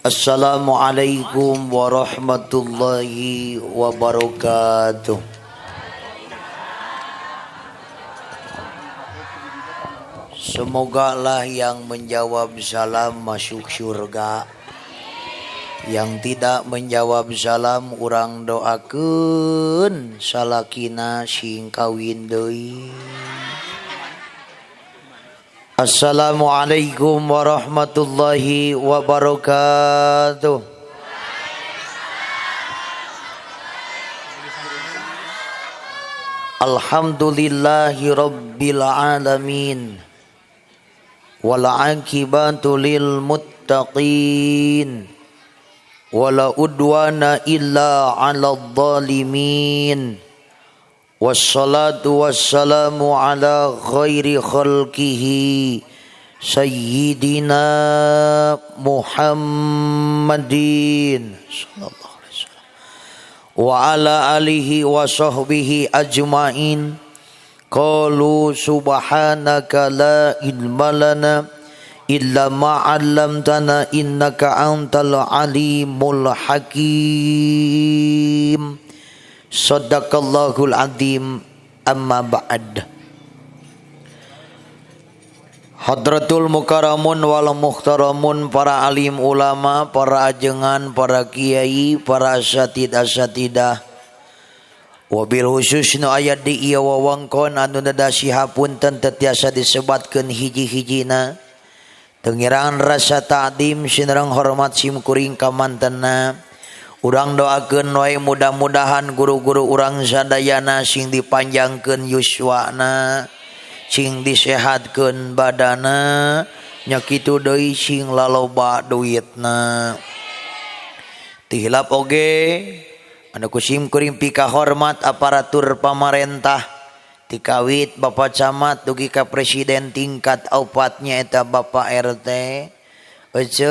Assalamualaikum warahmatullahi wabarakatuh. Semogalah yang menjawab salam masuk surga. Yang tidak menjawab salam urang doakeun salakina sing kawin deui. Assalamualaikum warahmatullahi wabarakatuh. Alhamdulillahi rabbil alamin. Wal aqibatu lil muttaqin. Wala udwana illa 'alal zalimin. Wassalatu wassalamu ala khairi khalqihi Sayyidina Muhammadin sallallahu alaihi wasallam wa ala alihi wa sahbihi ajma'in. Qalu subhanaka la ilma lana illa ma 'allamtana innaka antal alimul hakim. Sadaqallahul azim. Amma ba'd. Hadratul mukaramun wal muhtaramun, para alim ulama, para ajengan, para kiai, para asatid-asatidah. Wabil khusus nu aya di ieu wewengkon anu dadasihapunten teu tiasa disebatkeun hiji-hijina. Tengiraan rasa ta'zim sinerang hormat simkuring ka mantenna. Urang doakeun wae mudah-mudahan guru-guru urang sadayana sing dipanjangkeun yuswana, sing disehatkeun badana, nya kitu deui sing laloba duitna. Tihilap oge anu kusim kuring pika hormat aparatur pamarentah, tikawit Bapak Camat dugi ka presiden tingkat aupatnya eta Bapak RT. Ece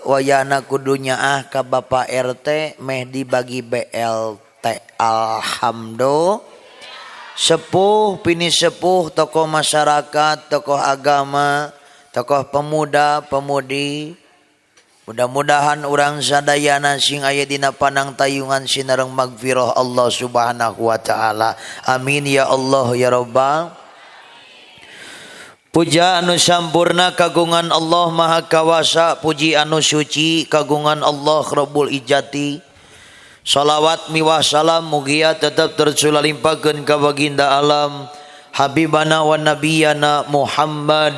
wayana kudunya ka Bapak RT meh dibagi BLT. Alhamdulillah. Sepuh pini sepuh, tokoh masyarakat, tokoh agama, tokoh pemuda, pemudi. Mudah-mudahan urang sadayana sing aya dina panang tayungan sinereng magfirah Allah Subhanahu wa taala. Amin ya Allah ya Rabbal. Puja anu sampurna kagungan Allah Maha Kawasa, puji anu suci kagungan Allah Rabbul Ijati. Salawat miwah salam mugia tetap tersulalimpakeun ka baginda alam habibana wa nabiyana Muhammad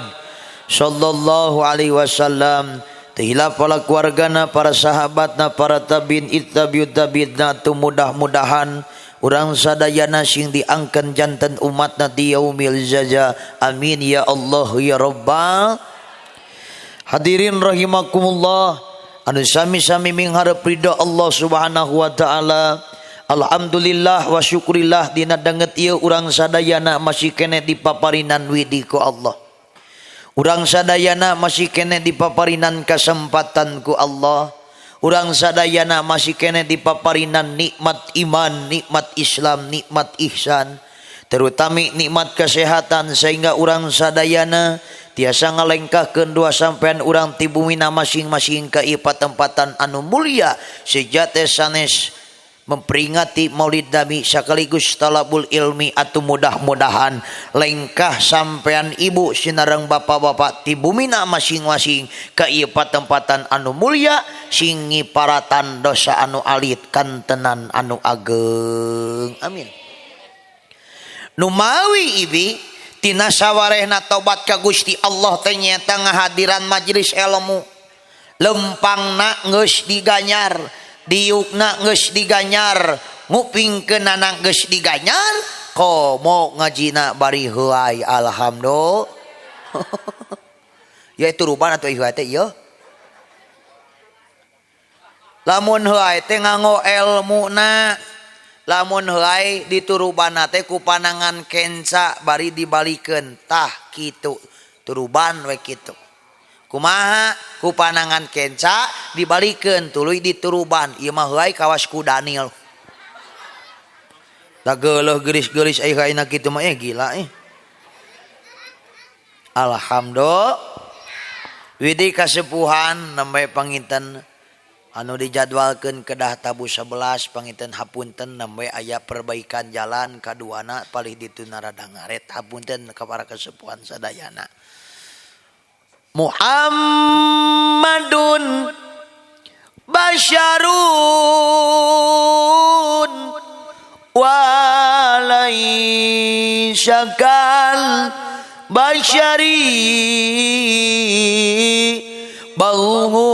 sallallahu alaihi wasallam. Tehilap para keluargana, para sahabatna, para tabiin ittabiut tabiidna tu mudah-mudahan urang sadayana sing diangken janten umatna di yaumil jaza. Amin ya Allah ya Rabbal. Hadirin rahimakumullah, anu sami-sami mingharep ridho Allah Subhanahu wa taala. Alhamdulillah wa syukurillah dina danget ieu urang sadayana masih kene dipaparinan widi ku Allah. Urang sadayana masih kene dipaparinan kesempatan ku Allah. Urang sadayana masih kene dipaparinan nikmat iman, nikmat Islam, nikmat ihsan, terutama nikmat kesehatan, sehingga urang sadayana tiasa ngalengkahkeun dua sampean urang ti bumina masing-masing ka ieu patempatan anu mulia sejate sanes memperingati Maulid Nabi sekaligus talabul ilmi. Atuh mudah-mudahan lengkah sampean ibu sinareng bapak-bapak ti bumina masing-masing ka ieu patempatan anu mulia sing ngiparatan dosa anu alit kantenan anu ageng. Amin. Nu mawi ibi tina sawarehna tobat ka Gusti Allah teh nyaeta ngahadiran majelis ilmu. Lempangna geus diganyar, diukna geus diganyar, ngupingkeunana geus diganyar, komo ngajina bari heuai. Alhamdulillah. Ya itu ruban atau ieu teh ieu. Lamun heuai teh nganggo ilmuna, lamun heuai diturubanna teh ku panangan kenca bari dibalikeun tah kitu. Turuban we kitu. Kumaha ku panangan kenca dibalikeun tuluy dituruban. Ieu mah heuai kawas ku Daniel. Da geuleuh geulis-geulis aya kaina kitu mah gila Alhamdulillah. Widi kasepuhan nembe panginten anu dijadwalkeun kedah tabu 11 pangiten hapunten nembe aya perbaikan jalan kaduana palih dituna rada ngaret hapunten ka para kasepuhan sadayana. Muhammadun basyarun walaysakal basyari balhu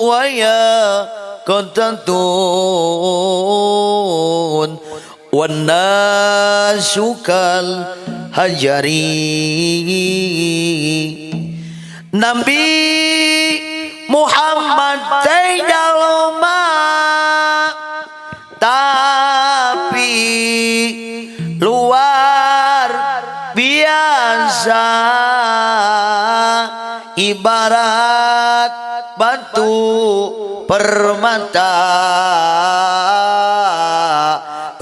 waya kontantun wanasukal hajari. Nabi Muhammad teh jalma tapi luar biasa, ibarat batu permata,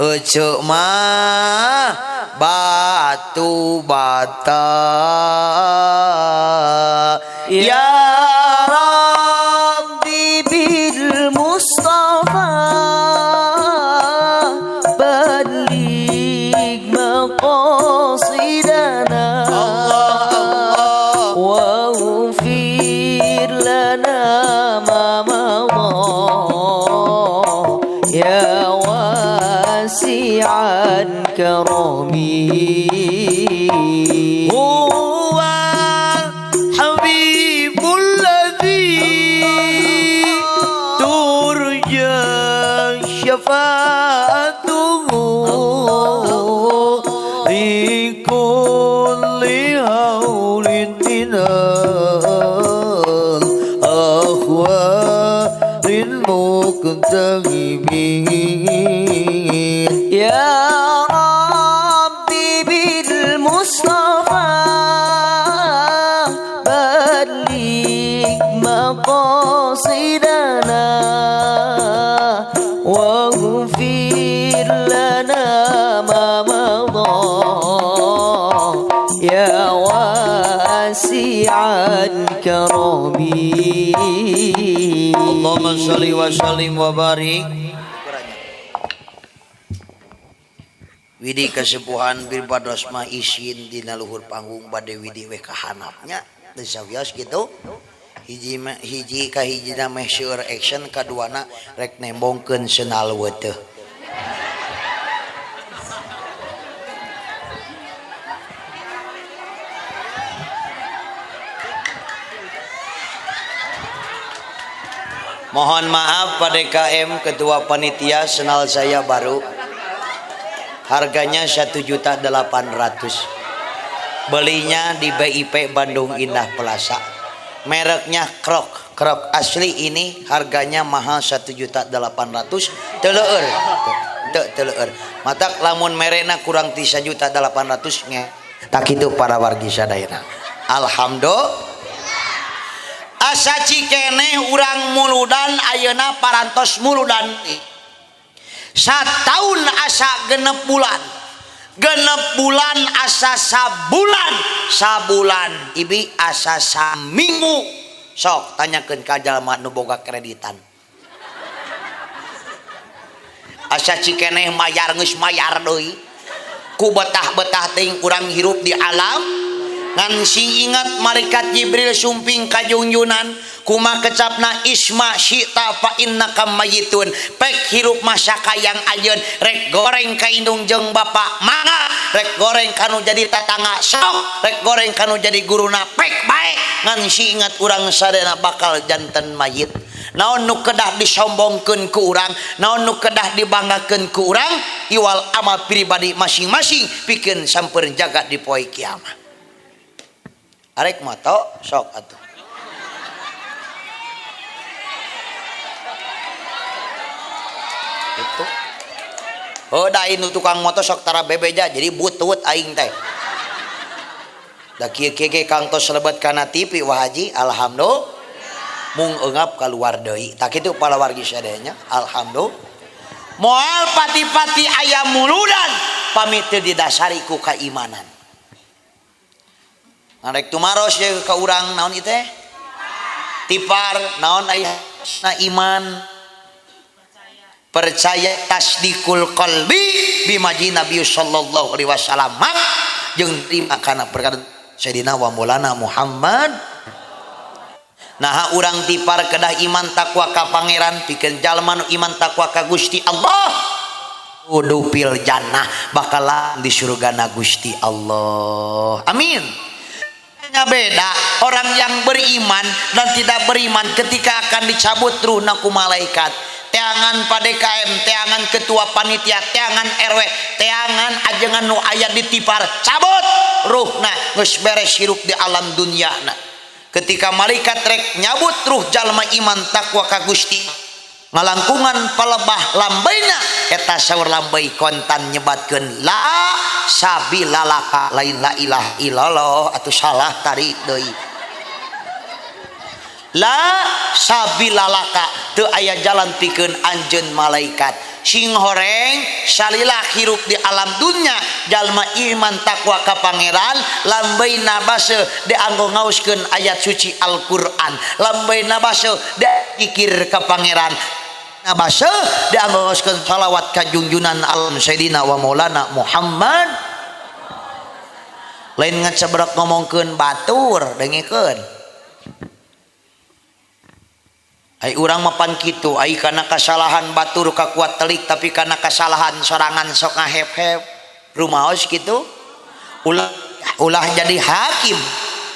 eceu mah batu bata. Ya Rabbi bil Mustafa baligh maqasidana wa ghfir lana ma madha ya wasi'an karami. Syafa'atuhu li kulli haulin minal akhwarin muqtahimin. Ya Rabbi bil Mustafa baligh maqasidana waghfir lana ma madha ya wasi'an karami. Allahumma shalli wa sallim wa barik. Widi kasepuhan birpados mah isin dina luhur panggung bade widi we kahanapnya teu sawios kitu. Hiji ka hijina meh seueur action, kaduana rek nembongkeun senalwe teh. Mohon maaf Pak DKM Ketua Panitia, senal saya baru. Harganya 1.800.000. Belinya di BIP Bandung Indah Plaza. Mereknya Krok asli ini harganya mahal 1.800.000. Teleur matak lamun merena kurang 1.800.000 nge tak itu para wargi sadayana. Alhamdulillah asa cikeneh urang muludan ayeuna parantos muludan sataun asa genep bulan asa sabulan ibi asa saminggu. Sok tanyakeun ka jalma nu boga kreditan. Asa cikeneh mayar geus mayar deui. Ku betah-betah teuing urang hirup di alam ngan sing ingat malaikat Jibril sumping ka junjunan kumaha kecapna isma syi'ta fa innaka mayyitun. Pek hirup masa kayang ayeun rek goreng ka indung jeung bapa mangga, rek goreng kanu jadi tatangga sok, rek goreng kanu jadi guruna pek bae ngan si ingat urang sadayana bakal janten mayit. Naon nu kedah disombongkeun ku urang, naon nu kedah dibanggakeun ku urang, iwal amal pribadi masing-masing pikeun sampeun jaga di poe kiamat. Arek moto sok atuh. Itu. Oh da nu tukang moto sok tara bebeja jadi butut aing teh. Da kieu ge kang tos lebat kana TV wah haji alhamdulillah mung eungap kaluar deui. Tak kitu para wargi sadayanya alhamdulillah. Moal pati-pati aya muludan pamit teu didasari ku kaimanan. Ngarek tumaros ya ka urang naon ieu teh? Tipar naon aya? na iman percaya tasdikul qalbi bimaji Nabi sallallahu alaihi wasallam jeung terima kana perkara Sayyidina wa Maulana Muhammad. Nah urang tipar kedah iman takwa ka pangeran pikeun jalma nu iman takwa ka Gusti Allah kudu fil jannah bakalan di surgana Gusti Allah. Amin. Hanya beda orang yang beriman dan tidak beriman ketika akan dicabut ruhna ku malaikat. Teangan PDKM, teangan ketua panitia, teangan RW, teangan ajengan nu aya ditipar cabut ruhna geus beres hirup di alam dunyana. Ketika malaikat rek nyabut ruh jalma iman takwa ka Gusti ngalangkungan palebah lambaina eta saur lambai kontan nyebatkeun la sabilalaka lain la ilaha illallah atuh salah tarik deui la sabilalaka teu aya jalan pikeun anjeun malaikat sing horeng salilah hirup di alam dunya jalma iman takwa ka pangeran lambaina base dianggo ngaoskeun ayat suci Al-Qur'an lambaina base dikir ka pangeran base dianggo ngaoskeun salawat ka junjunan alam Sayyidina wa Maulana Muhammad lain ngan sabrek ngomongkeun batur dengikeun. Ai urang mapan kitu ai kana kasalahan batur kakuat telik tapi kana kasalahan sorangan sok ngahep-hep rumaos kitu ulah jadi hakim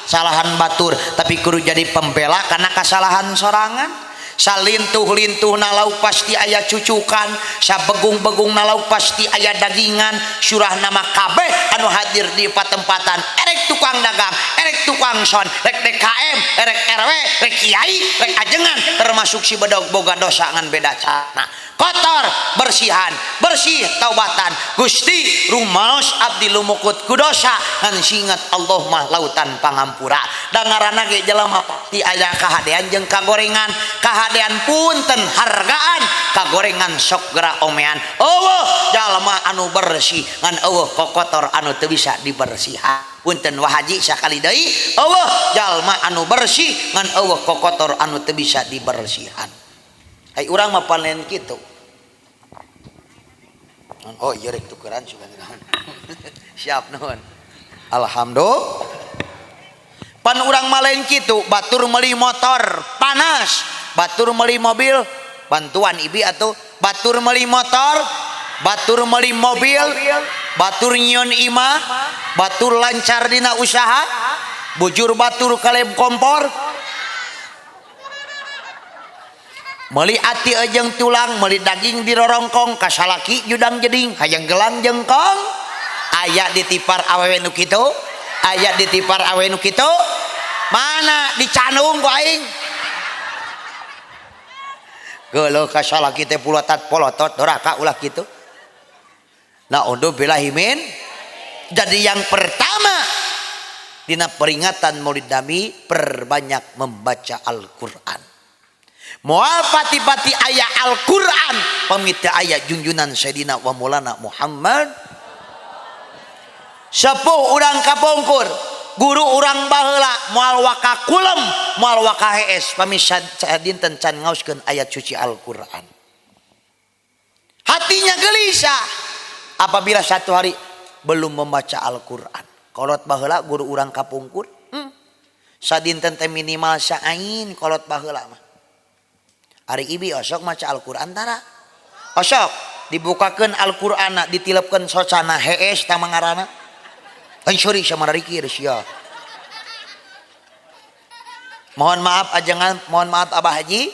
salahan batur tapi kudu jadi pembela kana kasalahan sorangan salintuh-lintuh nalau pasti aya cucukan sabegung-begung nalau pasti aya dagingan surah nama kabeh anu hadir di patempatan erek tukang dagang erek tukang son rek DKM erek RW rek kiai rek ajengan termasuk si bedog boga dosa ngan beda cana kotor bersihan bersih taubatan Gusti rumaos abdi lumukut ku dosa ngan singet Allah mah lautan pangampura dangarana ge jelema pasti aya kahadean jeung kagorengan kahadean punten hargaan kagorengan sok geura omean eueuh jalma anu bersih ngan eueuh kokotor anu teu bisa dibersihan punten wahaji sakali deui eueuh jalma anu bersih ngan eueuh kokotor anu teu bisa dibersihan. Hai urang mah panen kitu. Oh iya rek tukeran sugan naon. Siap nuhun. Alhamdulillah. Pan urang mah lain kitu, batur meuli motor panas, batur meuli mobil bantuan ibi atuh, batur meuli motor, batur meuli mobil, batur nyieun imah, batur lancar dina usaha, bujur batur kaleb kompor. Meuli ati ejeng tulang, meuli daging di rorongkong, kasalaki judang jeding, hayang gelang jengkong. Aya ditipar awewe nu kitu, aya ditipar awewe nu kitu. Mana dicanung ku aing? Geuleuh kasalaki teh pulotat polotot doraka ulah kitu. Naudzubillah min. Jadi yang pertama dina peringatan Maulid Nabi perbanyak membaca Al-Qur'an. Moal pati-pati aya Al-Qur'an pamiti aya junjunan Sayyidina wa Maulana Muhammad sepuh urang kapungkur guru urang baheula moal waka kulem moal waka hees pamisa dinten can ngaoskeun ayat suci Al-Qur'an hatinya gelisah apabila satu hari belum membaca Al-Qur'an kolot baheula guru urang kapungkur sadinten teh minimal saain kolot baheula mah ari ibi osok maca Al-Qur'an tara osok dibukakeun Al-Qur'ana ditilepkeun socana hees tah mangarana sorry sama rikir sia mohon maaf ajengan mohon maaf Abah Haji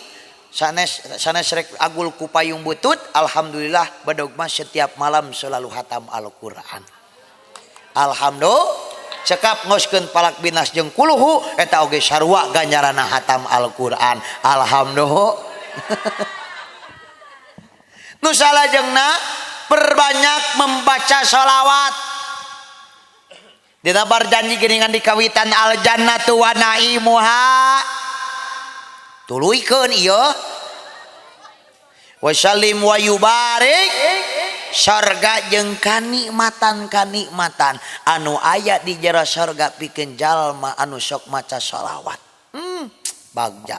sanes rek agul ku payung butut alhamdulillah badog mah setiap malam selalu hatam Al-Qur'an alhamdulillah cekap ngoskeun palak binas jeung kuluhu eta oge sarua ganjaranna hatam Al-Qur'an alhamdulillah. Nu salajengna perbanyak membaca sholawat dina barjanji geuningan dikawitan al jannatu wa naimuha tuluikeun ieu wa sallim wa yubarik surga jeung kanikmatan anu aya di jero surga pikeun jalma anu sok maca sholawat bagja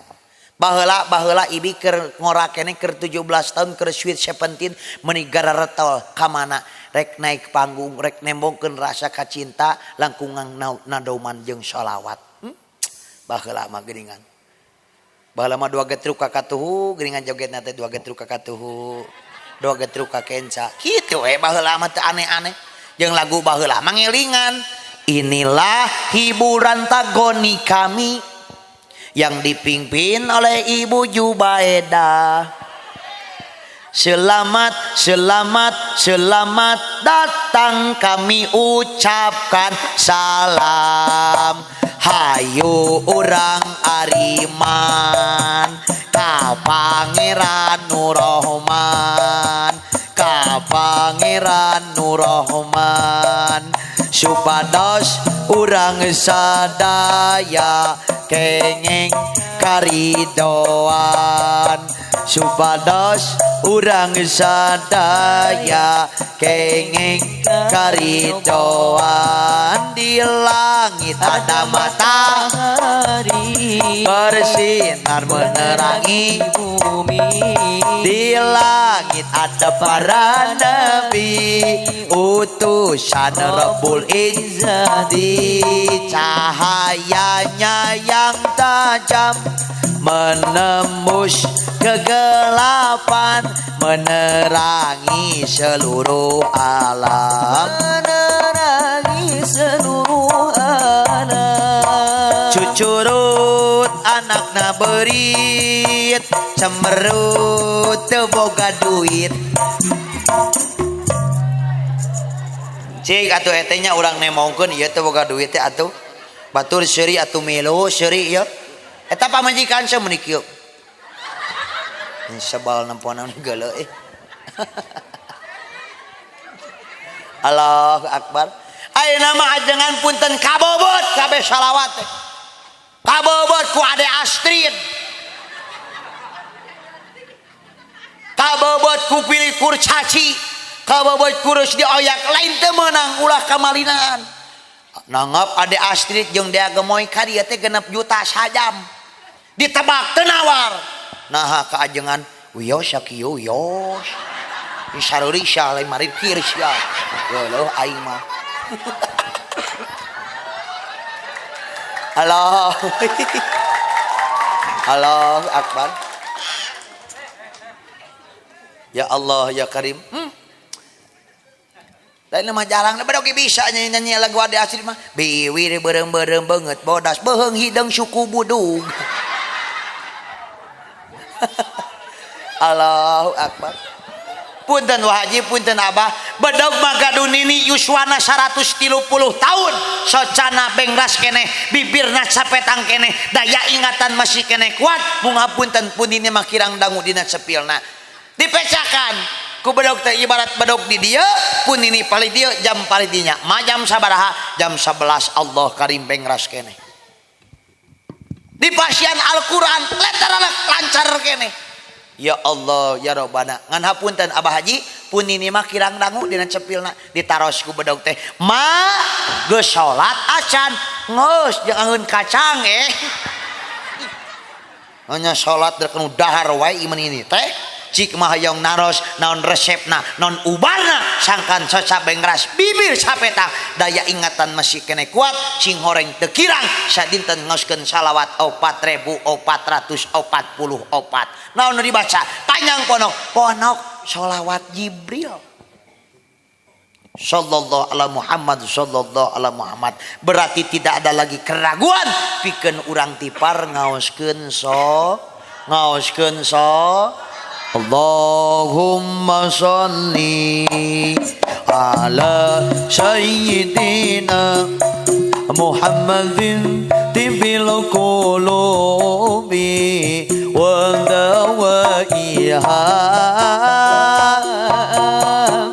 Baheula ibi keur ngorakene keur 17 tahun keur Sweet 17 meuni gara retol ka mana rek naik panggung rek nembongkeun rasa kacinta langkungan nadoman jeung sholawat. Baheula mah geuningan. Baheula mah 2 getruk ka katuhu geuningan jogetna teh 2 getruk ka katuhu 2 getruk ka kenca kitu we baheula mah teu aneh-aneh jeung lagu baheula mangelingan. Inilah hiburan tagoni kami yang dipimpin oleh Ibu Jubaedah. Selamat, selamat, selamat datang kami ucapkan salam. Hayu urang Ariman ka Pangeran Nur Rahman, ka Pangeran Nur Rahman. Supados urang sadaya kenging karidoan, supados urang sadaya kenging karidoan. Di langit ada matahari bersinar menerangi bumi, di langit ada para nabi utusan Rabbul Izzati. Cahayanya yang tajam menembus kegelapan, menerangi seluruh alam, menerangi seluruh alam. Cucurut anakna berit, cemerut teu boga duit. Cik atuh etenya urang nemongkeun ieu teu boga duit teh atuh. Batur seuri atuh melo seuri ya. Eta pamajikan saya meuni kieu. Sabal namponan geuleuh Allahu Akbar. Ayeuna mah ajengan punten kabobot kabeh shalawat teh. Kabobot ku Ade Astrid. Kabobot ku Pilih Kurcaci. Kabobot ku Rusdi Oyak lain teu meunang ulah kamalinaan. Nanggap Ade Astrid jeung Dea Gemoy ka dieu teh 6 juta sajam. Ditebak teu nawar. Nah kaajengan wiyos sakieu wiyos. Isareuri sia lain mari kieu sia. Geuleuh aing mah. Allah. Allahu Akbar. Ya Allah ya Karim. Lain mah jarang bedog bisa nyanyi lagu Ade Astrid mah. Biwir beureum-beureum beungeut bodas beuheung hideung suku budug. Allahu Akbar. Punten Wah Haji, punten Abah, bedog magadun ini yuswana 130 tahun, socana bengras keneh, bibirna sapetang keneh, daya ingatan masih keneh kuat, mungapunten pun ini mah kirang dangu dina cepilna. Dipecakan ku bedog teh ibarat bedog di dieu, pun ini pali dieu jam pali dinya. Ma jam sabaraha? Jam 11 Allah Karim bengras keneh. Di pasian Al-Quran lancar kene. Ya Allah ya Rabbana ngan hapunten Abah Haji pun ini mah kirang dangu dina cepilna ditaros ku bedog teh ma geus salat acan geus jeung angeun kacang hanya salat deukeun dahar wae iman ini teh cik mah hayang naros naon resepna naon ubarna sangkan soca bengras bibir sapetang daya ingatan masih kene kuat cing horeng teu kirang sadinten ngaoskeun salawat 4444 naon nu dibaca panjang ponok sholawat Jibril sallallahu ala Muhammad sallallahu ala Muhammad. Berarti tidak ada lagi keraguan pikeun urang tipar ngaoskeun Allahumma sholli ala sayyidina Muhammadin tibil qulubi wa dawaiha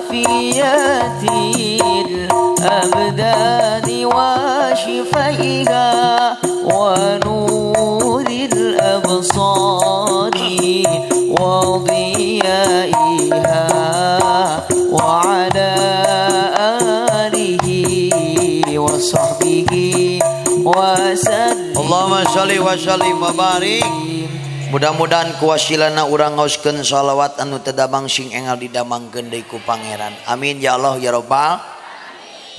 fiyatil abdani wa shifaiha wa nuril absari وضيائها وعلى آله وصحبه وسلم اللهم صل وسلم وبارك Mudah-mudahan kuasilana urang ngaoskeun shalawat anu teu damang sing enggal didamangkeun deui ku pangeran. Amin ya Allah ya Rabbal.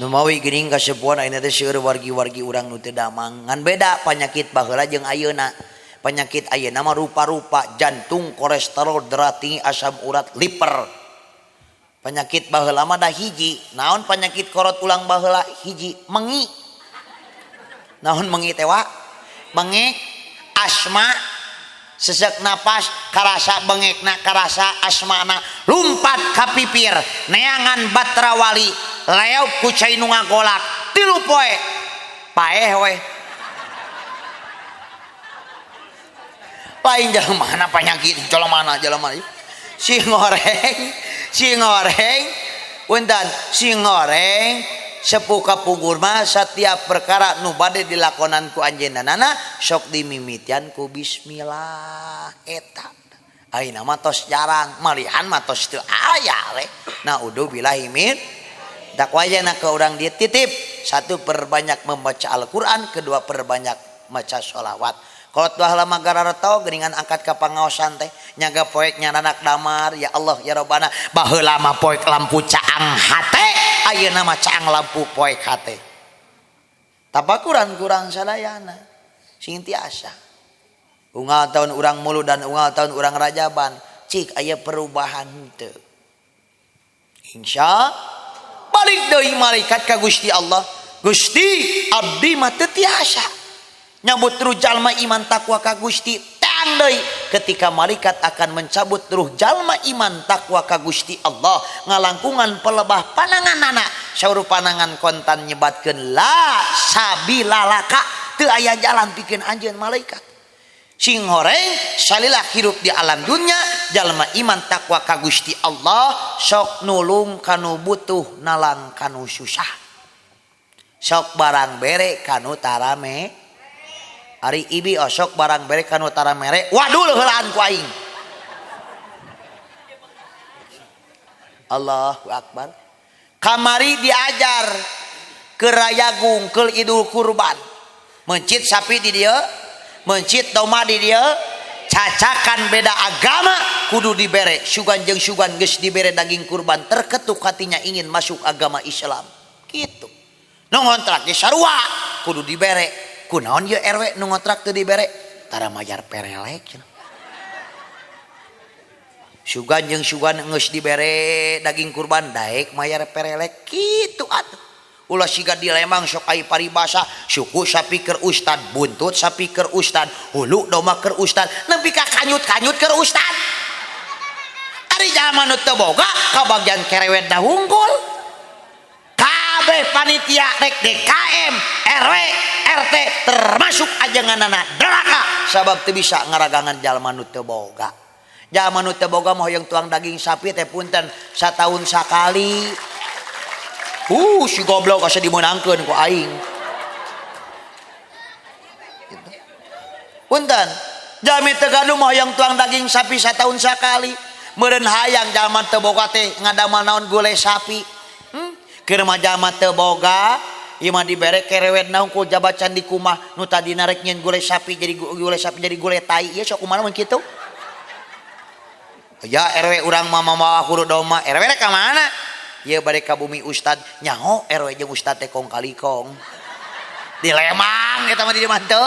Nu mawi geuning kasepuhan ayeuna teh seueur wargi-wargi urang nu teu damang. Ngan beda penyakit baheula jeung ayeuna. Penyakit ayeuna mah rupa-rupa, jantung, kolesterol, darah tinggi, asam urat, liver. Penyakit baheula mah da hiji. Naon penyakit korot ulang baheula? Hiji, mengi. Naon mengi teh wa? Mengi, asma, sesek napas, karasa bengekna, karasa asmana, lumpat ka pipir, neangan batrawali, leog ku cai nu ngagolak, 3 poe. Paeh we. Lain jelema penyakit, jelema si ngoreng, punten, si ngoreng sepuh kapugur mah setiap perkara nu bade dilakonan ku anjeunna sok dimimitian ku bismillah eta. Ayeuna mah tos jarang, malihan mah tos teu aya we. Naudzubillahi min dak wayana ke urang dieu titip, 1 perbanyak membaca Al-Qur'an, 2 perbanyak maca sholawat. Kalau baheula mah gararto geuningan angkat ka pangaosan teh nyaga poek nyananak damar ya Allah ya Rabbana. Baheula mah poek lampu caang hate, ayeuna mah caang lampu poek hate. Tabakuran kurang sadayana sing tiasa. Unggal tahun urang mulu dan unggal tahun urang rajaban, cik aya perubahan teu. Insya balik deui malaikat ka Gusti Allah. Gusti abdi mah teu tiasa nyabut ruh jalma iman takwa ka Gusti. Tang deui ketika malaikat akan mencabut ruh jalma iman takwa ka Gusti Allah, ngalangkungan pelebah pananganana saur panangan kontan nyebatkeun la sabilalaka, teu aya jalan pikeun anjeun malaikat. Sing horeng salilah hirup di alam dunya, jalma iman takwa ka Gusti Allah sok nulung kanu butuh, nalang kanu susah, sok barang bere kanu tarame. Ari ibi osok barang bere kanu tara mere, waduh heulaan ku aing. Allahu Akbar. Kamari diajar ke rayagung ke idul kurban. Mencit sapi di dia, mencit domba di dia, cacakan beda agama kudu dibere. Sugan jeung sugan geus dibere daging kurban, terketuk hatinya ingin masuk agama Islam. Gitu. Nu ngontrak ge sarua kudu dibere. Kunaon ye RW nu ngontrak teu dibere? Tara mayar perelek. Sugan jeung sugan geus dibere daging kurban daek mayar perelek kitu atuh. Ulah siga di Lembang sok aya paribasa, suku sapi keur ustad, buntut sapi keur ustad, hulu domba keur ustad, nepi ka kanyut-kanyut keur ustad. Ari zaman nu teu boga kabagyan kerewet da hungkul. Kabeh panitia rek DKM, RW, RT termasuk ajenganana neraka sabab teu bisa ngaragangan jalma nu teu boga. Jalma nu teu boga mah hoyong tuang daging sapi teh punten satahun sakali. Si goblok asa dimeunangkeun ku aing. Punten, jalmi teu gaduh mah hoyong tuang daging sapi satahun sakali. Meureun hayang jalma teu boga teh ngadamel naon gulai sapi. Keur mah jalma teu boga ieu mah dibere kerewet naon ku jabacan di kumah nu tadina rek nyeun gulai sapi jadi gulai tai. Ieu sok kumaha mun kitu? Ya RW urang mah mamawa huru domba. RW rek ka mana? Ieu bade ka bumi ustad. Nyaho RW jeung ustad teh kong kali kong. Di Lembang eta mah di dieu teu.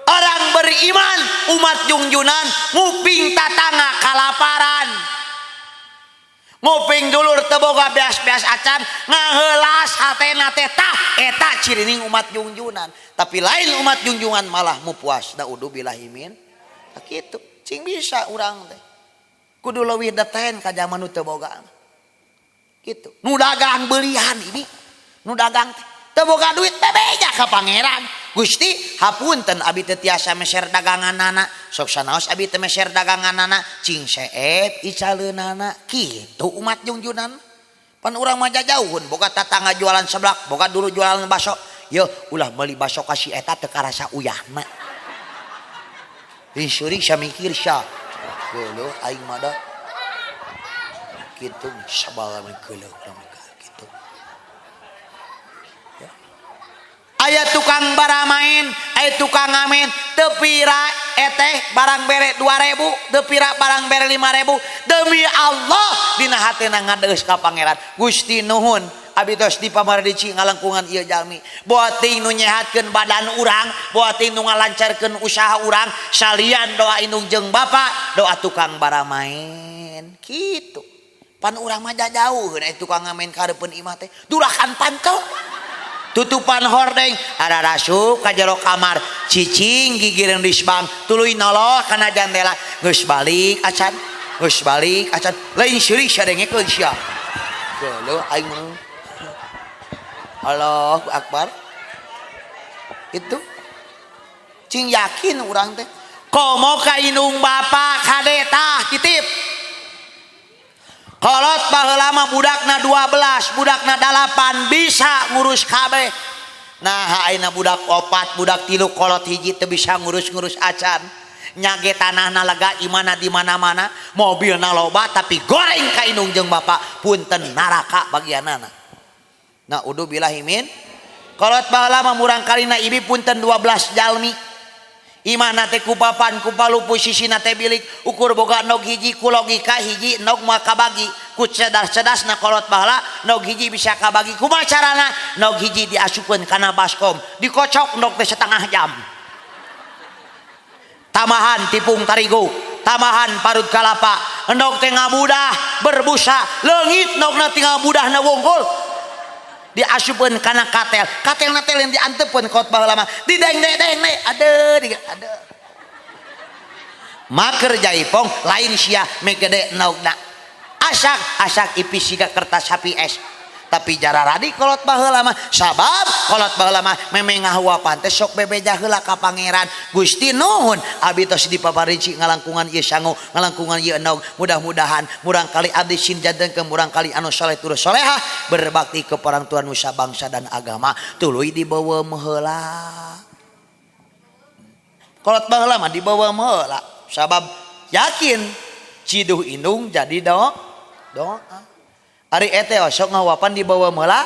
Orang beriman umat junjunan nguping tatangga kalaparan. Nguping dulur teu boga beas-beas acan ngaheulas hatena teh tah eta cirining umat junjunan. Tapi lain umat junjungan malah mupuas. Naudzubillahi min kitu. Cing bisa urang teh. Kudu leuwih deten ka jaman nu teu boga. Kitu. Nu dagang belian ini. Nu dagang teh teu boga duit bebeja ka pangeran. Gusti hapunten abi teu tiasa meser daganganana. Sok sanaos abi teu meser daganganana, cing seet icaleunana. Kitu umat junjunan. Pan urang mah jauhun boga tatangga jualan seblak, boga dulu jualan baso. Yeuh ulah meuli baso ka si eta teu karasa uyahna. Disuri sia mikir sia. Geuleuh aing mah da. Kitu sabala mah geuleuh kitu. aya tukang baramain aya tukang ngamen tepira eteh barang bere 2000 tepira barang bere 5000 demi Allah dina hatena ngadeus ka pangeran Gusti nuhun abi tos dipamardici ngalangkungan ieu jalmi boating nu nyehatkeun badan urang boating nu ngalancarkeun usaha urang salian doa indung jeung bapa doa tukang baramain kitu pan urang mah jauh tukang ngamen kareupeun imah teh durakan pantau tutupan hordeng ada rasuk ka jero kamar cicing gigireun risbang tuluy noloh kana jendela geus balik acan lain seurik sadengekeun sia geuleuh aing mah Allahu Akbar itu cing yakin urang teh komo ka indung bapa kade tah titip kolot baheula mah budakna 12 budakna 8 bisa ngurus kabeh nah ayeuna budak 4 budak 3 kolot hiji teu bisa ngurus acan nyage tanahna lega imana di mana-mana mobilna loba tapi goreng ka indung jeung bapa punten naraka bagianana nah udu billahi min kolot baheula mah murang kalina ibi punten 12 jalmi imana teh ku papan ku palu posisina teh bilik ukur boga nog hiji ku logika hiji nog moal kabagi ku cerdas-cerdasna kolot baheula nog hiji bisa kabagi kumaha carana nog hiji diasukeun kana baskom dikocok nog teh setengah jam tamahan tipung tarigu tamahan parut kalapa endog teh ngabudah berbusa leungit nogna tinggal budahna wungkul diasupeun kana katel teh lain dianteupeun kolot baheula mah dideng-deng ada maker jaipong lain sia megede naugna asak ipis siga kertas HPS tapi jara radi kolot baheula mah sabab kolot baheula mah memeng ngahuapan teh sok bebeja heula ka pangeran Gusti nuhun abi tos dipaparinci ngalangkungan ieu sangu ngalangkungan ieu enog mudah-mudahan murang kali abdi sinjadengkeun murang kali anu saleh turus salehah berbakti ke orang tua nusa bangsa dan agama tuluy dibawa heula kolot baheula mah dibawa heula sabab yakin ciduh indung jadi doa ari ete osok ngawapan dibawa meula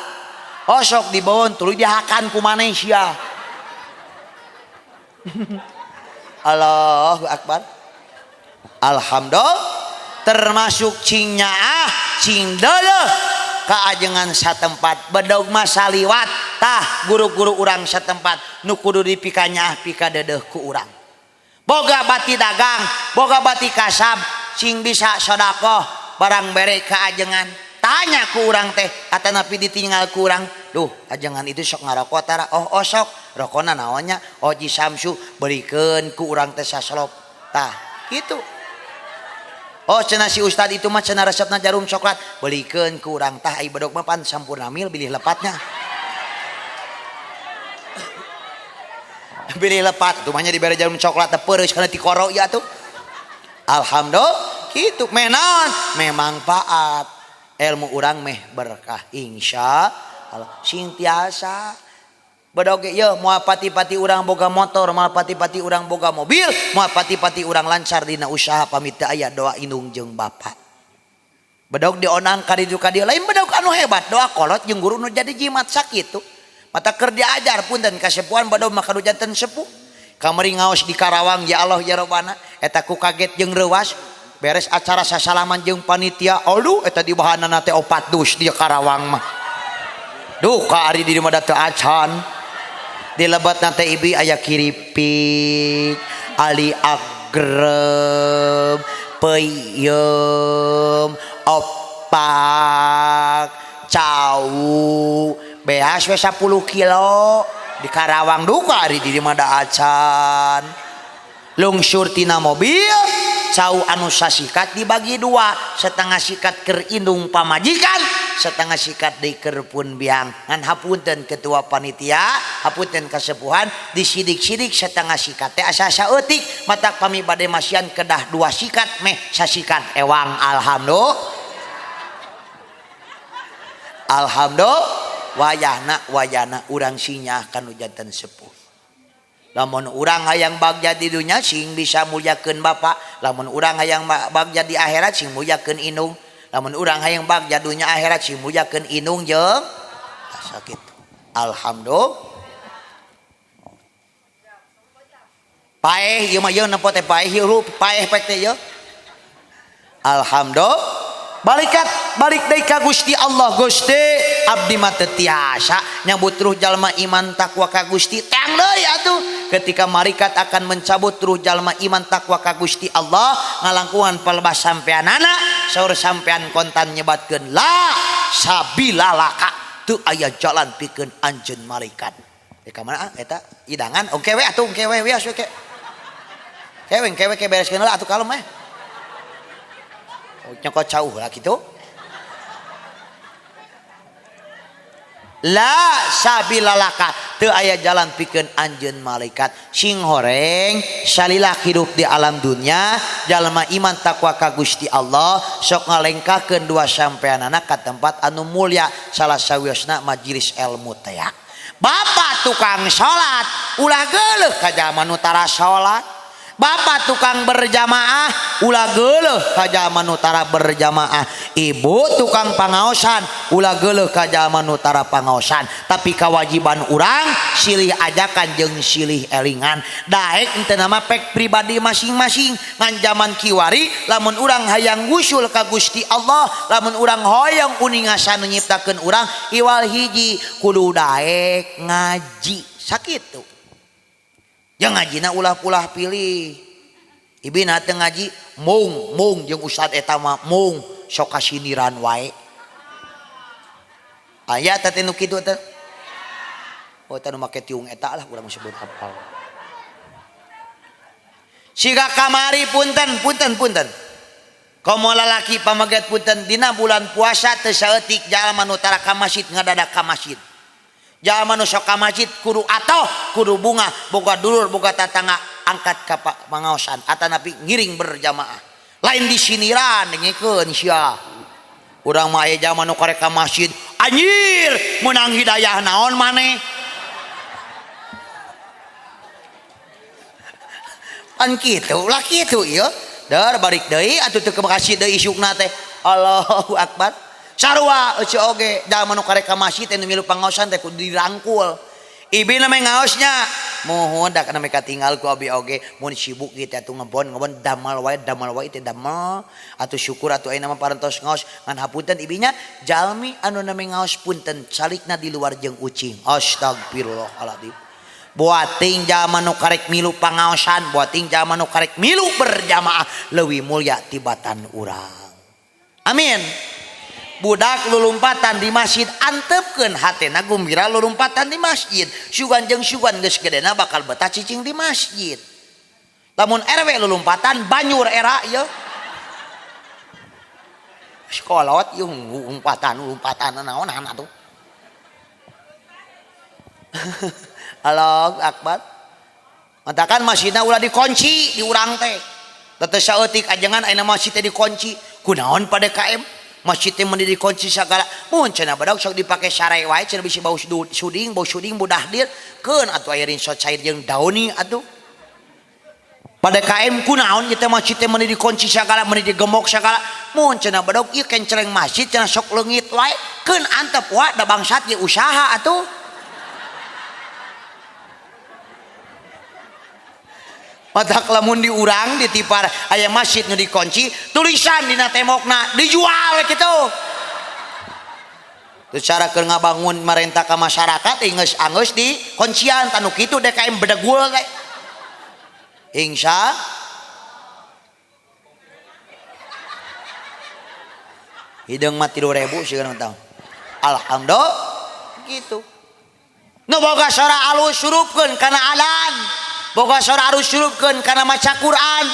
osok dibawa tuluy dihakan ku manusia Allahu Akbar alhamdulillah termasuk cing nyaah cing deuleuh kaajengan satempat bedog masaliwat tah guru-guru urang satempat nu kudu dipikanyaah pika deudeuh ku urang boga bati dagang boga bati kasab cing bisa sedekah barang bere kaajengan tanya ku urang teh atanapi ditinggal ku urang duh ajengan itu sok ngarokok tara sok rokona naonnya Ji Samsu berikeun ku urang teh saslop tah kitu cenah si ustad itu mah cenah resepna jarum coklat berikeun ku urang tah ai bedog mah pan sampurna mil bilih lepatnya bilih lepat tuh mah nya dibere jarum coklat teh peureus kana ti koro ya tuh alhamdulillah kitu menaon memang paat ilmu urang meh berkah insya Allah sing tiasa bedoge ye moal pati-pati urang boga motor moal pati-pati urang boga mobil moal pati-pati urang lancar dina usaha pamit teu aya doa indung jeung bapa bedog dionang ka ditu ka dieu lain bedog anu hebat doa kolot jeung guru nu jadi jimat sakitu mata keur diajar punten kasepuhan bedog mah kadu janten sepuh kamari ngaos di Karawang ya Allah ya Rabbana eta ku kaget jeung reuwas beres acara sasalaman jeung panitia aduh eta di bahanana teh 4 dus di Karawang mah duh ka ari di mana teu acan di lebatna teh ibi aya kiripik ali agrem peuyeum opak cau beas we 10 kilo di Karawang duh ka ari di mana acan lungsur tina mobil cau anu sasikat dibagi 2 setengah sikat keur indung pamajikan setengah sikat deui keur pun biang ngan hapunten ketua panitia hapunten kasepuhan disidik-sidik setengah sikat teh asa saeutik matak pami bade masian kedah 2 sikat meh sasikat ewang alhamdulillah wayahna urang sinyah kanu janten sepuh lamun urang hayang bagja di dunya sing bisa mulyakeun bapa lamun urang hayang bagja di akhirat sing mulyakeun indung lamun urang hayang bagja dunya akhirat sing mulyakeun indung jeung sakitu alhamdulillah paeh ieu mah yeun nempo teh paeh heup paeh pek teh yeuh. Alhamdulillah balik deui ka Gusti Allah. Gusti abdi mah teu tiasa nyabut ruh jalma iman takwa ka Gusti teang deui atuh. Ketika malaikat akan mencabut ruh jalma iman takwa ka Gusti Allah ngalangkungan palebas sampeanana saur sampean kontan nyebatkeun la sabilalaka teu aya jalan pikeun anjeun malaikat. Ka mana eta idangan ongke we atuh ongke we wias we ke kewe ke bereskeun heula atuh kalem nyokot cauh lah gitu. La sabilalaka teu aya jalan pikeun anjeun malaikat. Sing horeng salila hidup di alam dunia jalma iman takwa ka Gusti Allah sok ngalengkakeun dua sampeanana ka tempat anu mulya salah sawiosna majelis ilmu teh ya. Bapak tukang salat ulah geuleuh ka jalma nu tara salat. Bapak tukang berjamaah ulah geuleuh ka jalma nu tara berjamaah. Ibu tukang pangaosan ulah geuleuh ka jalma nu tara pangaosan. Tapi kewajiban urang silih ajakan jeung silih elingan. Daek henteu nama pek pribadi masing-masing. Ngan zaman kiwari lamun urang hayang ngusul ka Gusti Allah, lamun urang hoyong uningasan nyiptakeun urang iwal hiji kudu daek ngaji sakitu. Yang ngajina ulah-ulah pilih. Ibina teu ngaji mung jeung ustad eta mah mung sok kasiniran wae. Aya teh nu kitu teh. Oh teh nu make tiung eta lah urang sebut hafal. Siga kamari punten. Komo lalaki pamaget punten dina bulan puasa teu saeutik jalma nu tara ka masjid ngadadak ka masjid. Jalma nu sok ka masjid kudu atoh, kudu bunga, boga dulur, boga tatangga angkat ka pangaosan atanapi ngiring berjamaah. Lain disiniran dengikeun sia. Urang mah aya jalma nu karek ka masjid, anjir, meunang hidayah naon maneh? Pan kitu, lah kitu ieu. Dar balik deui atuh teu kemakasih deui isukna teh. Allahu Akbar. Sarua eueuh oge jalma nu karek ka masjid anu milu pangaosan teh kudu dirangkul. Ibina mah ngaosnya mohon da kana katinggal ku abi oge mun sibuk kitu atuh ngebon damal wae teh damal atuh syukur atuh ayeuna mah parantos ngaos ngan hapunten ibinya jalmi anu nami ngaos punten salikna di luar jeung ucing. Astagfirullahaladzim. Boating jalma nu karek milu pangaosan, boating jalma nu karek milu berjamaah leuwih mulya tibatan urang. Amin. Budak lulumpatan di masjid antepkeun hatena gumbira lulumpatan di masjid. Sugan jeung sugan geus gedena bakal betah cicing di masjid. Lamun RW lulumpatan banyur era ieu. Sekolot ieu umpatan naon atuh. Allahu Akbar. Matakan masjidna ulah dikunci di urang teh. Teu saeutik ajengan ayeuna masjid teh dikunci. Kunaon pada KM? Masjid teh meni dikunci sagala. Mun cenah badak sok dipake sare wae cenah bisi bau suding budah dir keun atuh aya rinsot cair jeung dauni atuh. Pada KM kunaon ieu teh masjid teh meni dikunci sagala, meni digembok sagala. Mun cenah badak ieu kencereng masjid cenah sok leungit wae keun antep wae da bangsat ge usaha atuh. Matak lamun di urang ditipar aya masjid nu dikunci tulisan dina tembokna dijual kitu. Teu cara keur ngabangun marentah ka masyarakat geus anggeus di kuncian tanu kitu DKM bedegul ge. Insya hideung mah 3.000 sieun tahu. Alhamdulillah gitu. Nu boga sora alus surupkeun kana adan. Boga sora harus surupkeun kana maca Quran.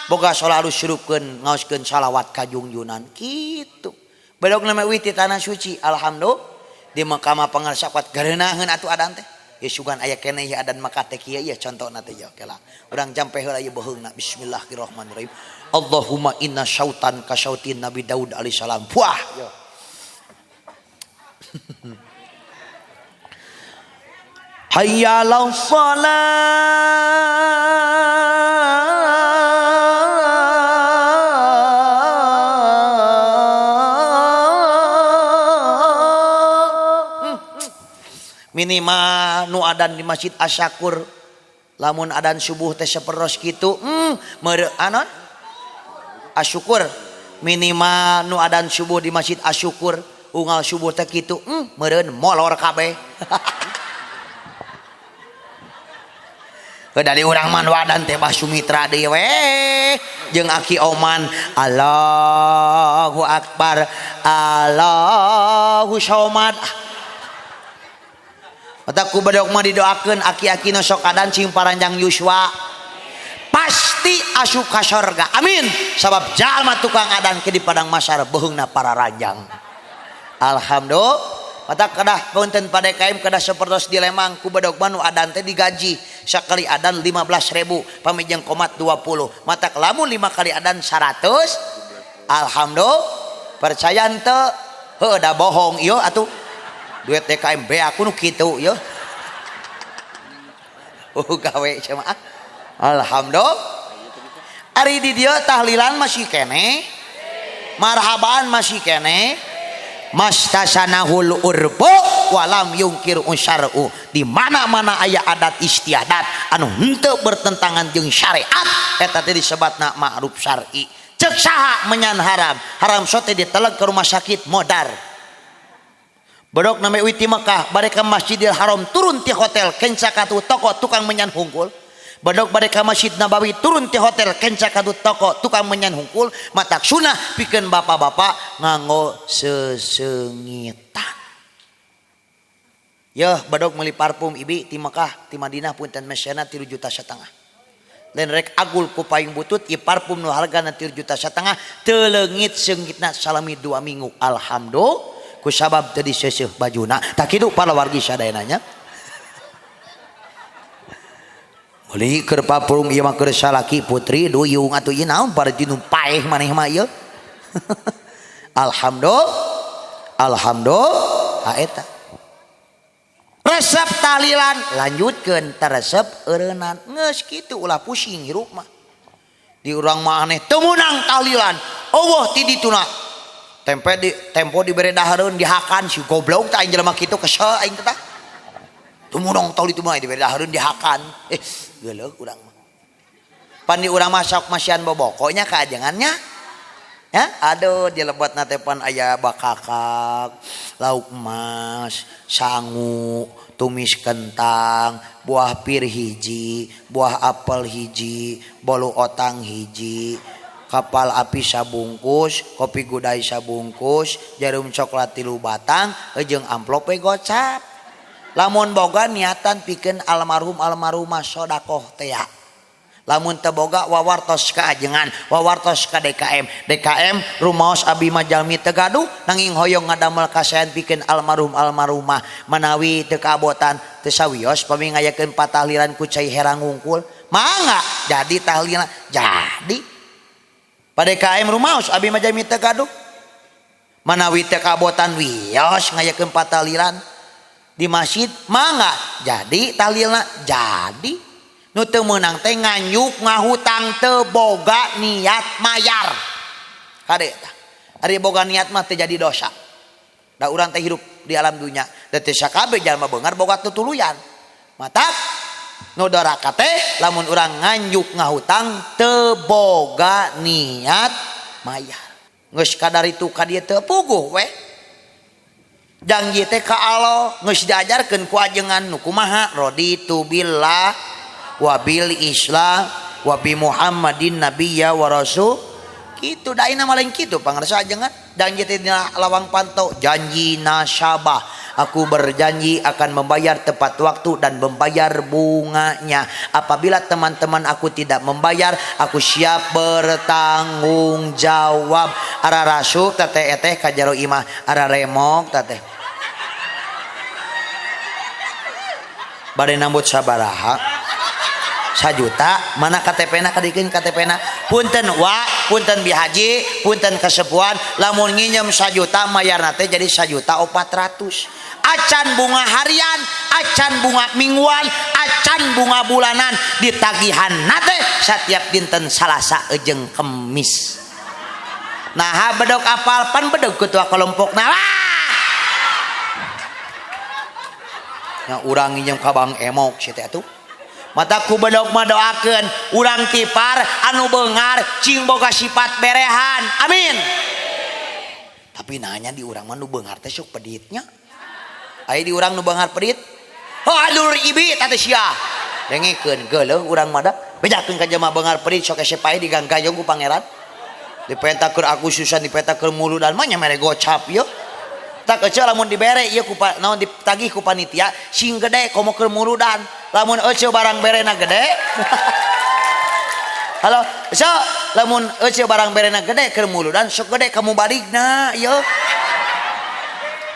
Boga sora harus surupkeun ngaoskeun shalawat ka junjunan kitu. Bedog nama witi tanah suci. Alhamdulillah di Mahkamah Pengarsapat gareunaheun atuh adan teh. Ya sugan aya keneh adan maka teh kieu ya contona teh ya kela. Urang jampe heula ieu beheungna. Bismillahirrahmanirrahim. Allahumma inna syautan ka syautin Nabi Daud alaihi salam. Puah ya. Hayya 'alas shalah. Minimal nu adan di Masjid Asyakur lamun adan subuh teh sapertos kitu mere anon asyukur minimal nu adan subuh di masjid asyukur unggal subuh teh kitu meureun molor kabeh. Dari urang man wadan teh bah Sumitra deui we jeung Aki Oman Allahu Akbar Allahu Somad. Eta ku bedog mah didoakeun aki-aki nu sok adan cing paranjang yuswa pasti asup ka sorga. Amin. Sabab jalma tukang adan ke di padang mahsyar beheungna para ranjang. Alhamdulillah. Mata kedah punten pada KM kedah sapertos di Lemang ku bedog mah nu adan teh digaji sakali adan 15.000 pamijeng komat 20 mata lamun 5 kali adan 100 alhamdulillah percaya henteu heuh da bohong ieu atuh duit DKM be aku nu kitu ieu gawe jemaah alhamdulillah ari di dieu tahlilan masih kene marhaban masih kene mastasanahul urbu walam yungkir usyar'u di mana-mana aya adat istiadat anu henteu bertentangan jeung syariat eta teh disebutna ma'ruf syar'i. Ceuk saha menyan haram sote diteleg ke rumah sakit modar bedog name uiti Mekah bade ka Masjidil Haram turun ti hotel kenca ka toko tukang menyan hungkul bedog bade ka Masjid Nabawi turun ti hotel kenca ka toko tukang menyan hungkul matak sunah pikeun bapak-bapak nganggo sesengitan. Yeuh bedog meuli parfum ibi ti Mekah ti Madinah punten mesyana 3,5 juta lain rek agul ku paing butut ieu parfum nu hargana 3,5 juta teu leungit seungitna salami 2 minggu alhamdulillah ku sabab teu diseuseuf bajuna tak kitu para wargi sadayananya. Meuli keur parfum ieu mah keur salaki putri duyung atuh ieu naon para dinu paeh maneh mah ieu. Alhamdulillah eta resep tahlilan lanjutkeun resep eureunnan geus kitu ulah pusing hirup mah di urang mah aneh teu meunang tahlilan eueuh ti dituna tempo dibere dahareun dihakan si goblok tah jelema kitu kesel aing teh tah teu meunang tahu itu mah dibere dahareun dihakan geuleug urang mah pan di urang mah sok masian bobokona kaajengannya ya aduh di lebat nate pan aya bakakak lauk emas sangu tumis kentang buah pir hiji buah apel hiji bolu otang hiji kapal api sabungkus kopi gudai sabungkus jarum coklat 3 batang jeung amplope gocap lamun boga niatan pikeun almarhumah sodakoh teh lamun teu boga wawartos ka ajengan wawartos ka DKM rumaos abi mah jalmi teu gaduh nanging hoyong ngadamel kasayan pikeun almarhumah menawi teu kaabotan teu sawios pami ngayakeun patahlilan ku cai herang ngungkul mangga jadi tahlilan jadi pa DKM rumaos abi mah jalmi teu gaduh menawi teu kaabotan wios ngayakeun patahlilan di masjid mangga jadi tahlilna jadi nu teu meunang teh nganyuk ngahutang teu boga niat mayar kade tah ari boga niat mah teu jadi dosa da urang teh hirup di alam dunya da teu sakabeh jalma beungar boga tutuluyan matak nu doraka teh lamun urang nganyuk ngahutang teu boga niat mayar geus kadar itu ka dieu teu puguh we janji teh ka Allah geus diajarkeun ku ajengan nu kumaha raditu billah wabil Islam wabi Muhammadin nabiyya wa rasul kitu daina mah lain kitu pangarsa ajengan janji teh dina lawang pantau janji nasabah aku berjanji akan membayar tepat waktu dan membayar bunganya apabila teman-teman aku tidak membayar aku siap bertanggung jawab ara rasuk teteh eteh ka jero imah ara remok teteh bade nambut sabaraha 1 juta mana KTP-na kadikeun KTP-na punten wa punten bihaji punten kasepuan lamun nginjem 1 juta mayarna teh jadi 1.400.000 acan bunga harian acan bunga mingguan acan bunga bulanan ditagihan nate setiap dinten Salasa jeung Kemis nah bedog apal pan bedog ketua kelompokna lah nya urang nginjem ka Bang Emok si teh atuh mata ku bedog madoakeun urang tipar anu beungar cing boga sifat berehan amin. Tapi nanya di urang mah nu beungar teh sok peditnya aya di urang nu beungar pedit aduh ibi teh sia dengekeun geuleuh urang mah da bejakeun ka jelema beungar pedit sok ese paeh digangkayong ku pangeran dipetakeun aku susah dipetakeun muludan mah nya mere gocap yeuh tak ece lamun dibere ieu ku naon ditagih ku panitia sing gede komo keur muludan lamun ece barang berena gede halo so lamun ece barang berena gede keur muludan sok gede kamu baligna ieu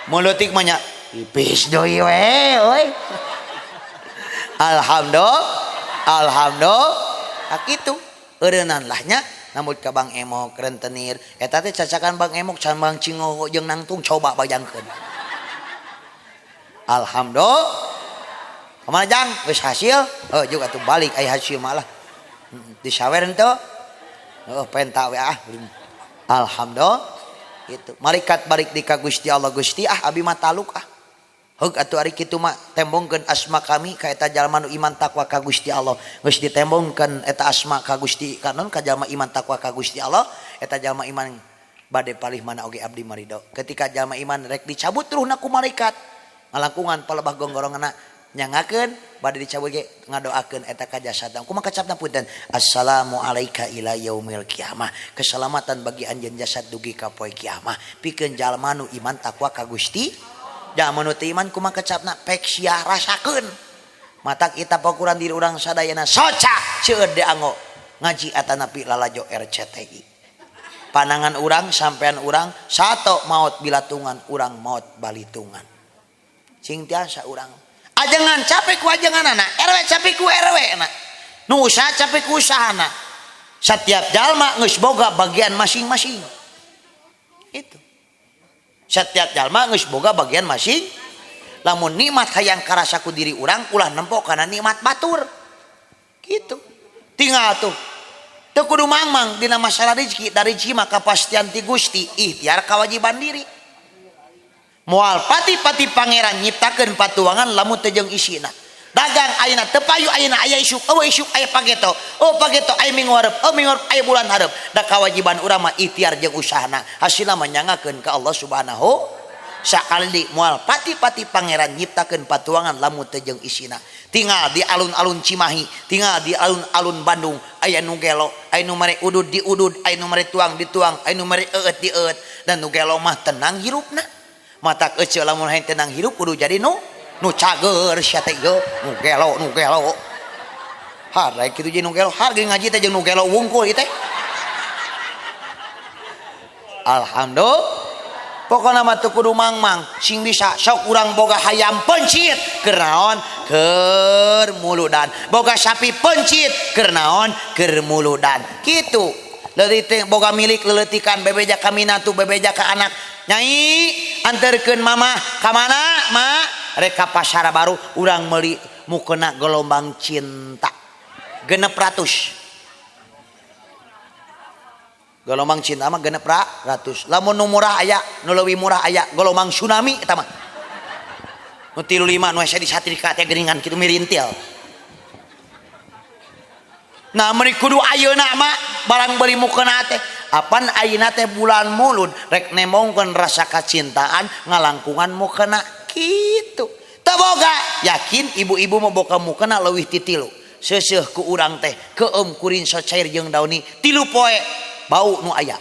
muleutik mah nya pipis deui we euy alhamdulillah kitu eureunnan lah nya namun ka Bang Emok rentenir eta teh cacakan Bang Emok can Bang Cingo jeung nangtung coba bayangkeun alhamdulillah kumaha jang geus hasil juga atuh balik aya hasil malah disawer henteu penta we alhamdulillah gitu malaikat balik di ka Gusti Allah Gusti abi mah taluk heug atuh ari kitu mah tembongkeun asma kami ka eta jalma nu iman takwa ka Gusti Allah geus ditembongkeun eta asma ka Gusti kanon ka jalma iman takwa ka Gusti Allah eta jalma iman bade palih mana oge abdi marido ketika jalma iman rek dicabut ruhna ku malaikat ngalangkungan palebah gonggorongna nyangakeun bade dicabut ge ngadoakeun eta ka jasadna kumaha kacapna punten assalamu alayka ila yaumil qiyamah keselamatan bagi anjeun jasad dugi ka poe kiamah pikeun jalma nu iman takwa ka Gusti da menurut iman kumaha kecapna pek sia rasakeun matak kita pakuran diri urang sadayana soca seueur de anggo ngaji atanapi lalajo RCTI panangan urang sampean urang sato maot bilatungan urang maot balitungan cing tiasa urang ajengan capek ku ajenganana RW capek ku RW na nu usaha capek ku usahana setiap jalma geus boga bagian masing-masing itu setiap jalma geus boga bagian masing lamun nikmat hayang karasa ku diri urang ulah nempo kana nikmat batur gitu tinggal tuh teu kudu mangmang dina masalah rezeki dari rezeki mah kapastian ti Gusti ikhtiar kewajiban diri moal pati-pati pangeran nyiptakeun patuangan lamun teu jeung isina dagang ayeuna teu payu ayeuna aya isuk isuk aya pageto pageto aya minggu hareup minggu hareup aya bulan hareup da kewajiban urang mah ikhtiar jeung usahana hasilna menyangakeun ka Allah Subhanahu sakali moal pati-pati pangeran nyiptakeun patuangan lamun teu jeung isina tinggal di alun-alun Cimahi tinggal di alun-alun Bandung aya nu gelo aya nu mere udud di udud aya nu mere tuang di tuang aya nu mere eut di eut dan nu gelo mah tenang hirupna matak ece lamun hayang tenang hirup kudu jadi nu cager sia teh ieu nu gelo harek kitu jeung nu gelo harge ngaji teh jeung nu gelo wungkul ieu teh alhamdulillah pokona mah teu kudu mangmang sing bisa sok urang boga hayam pencit keur naon keur muludan boga sapi pencit keur naon keur muludan kitu leutik boga milik leuletikan bebeja ka minatu bebeja ka anak nyai anterkeun mama ka mana ma rek ka pasar baru urang meuli mukena gelombang cinta 600 gelombang cinta mah 600 lamun nu murah aya nu leuwih murah aya gelombang tsunami eta mah nu 35 nu asa di satrika teh geuningan kitu mirintil nah meuni kudu ayeuna mah barang beli mukena teh apan ayeuna teh bulan mulud rek nemongkeun rasa kacintaan ngalangkungan mukena kitu teu boga yakin ibu-ibu mah boga mukena leuwih ti 3 seuseuh ku urang teh keum kurin socair jeung dauni 3 poe bau nu aya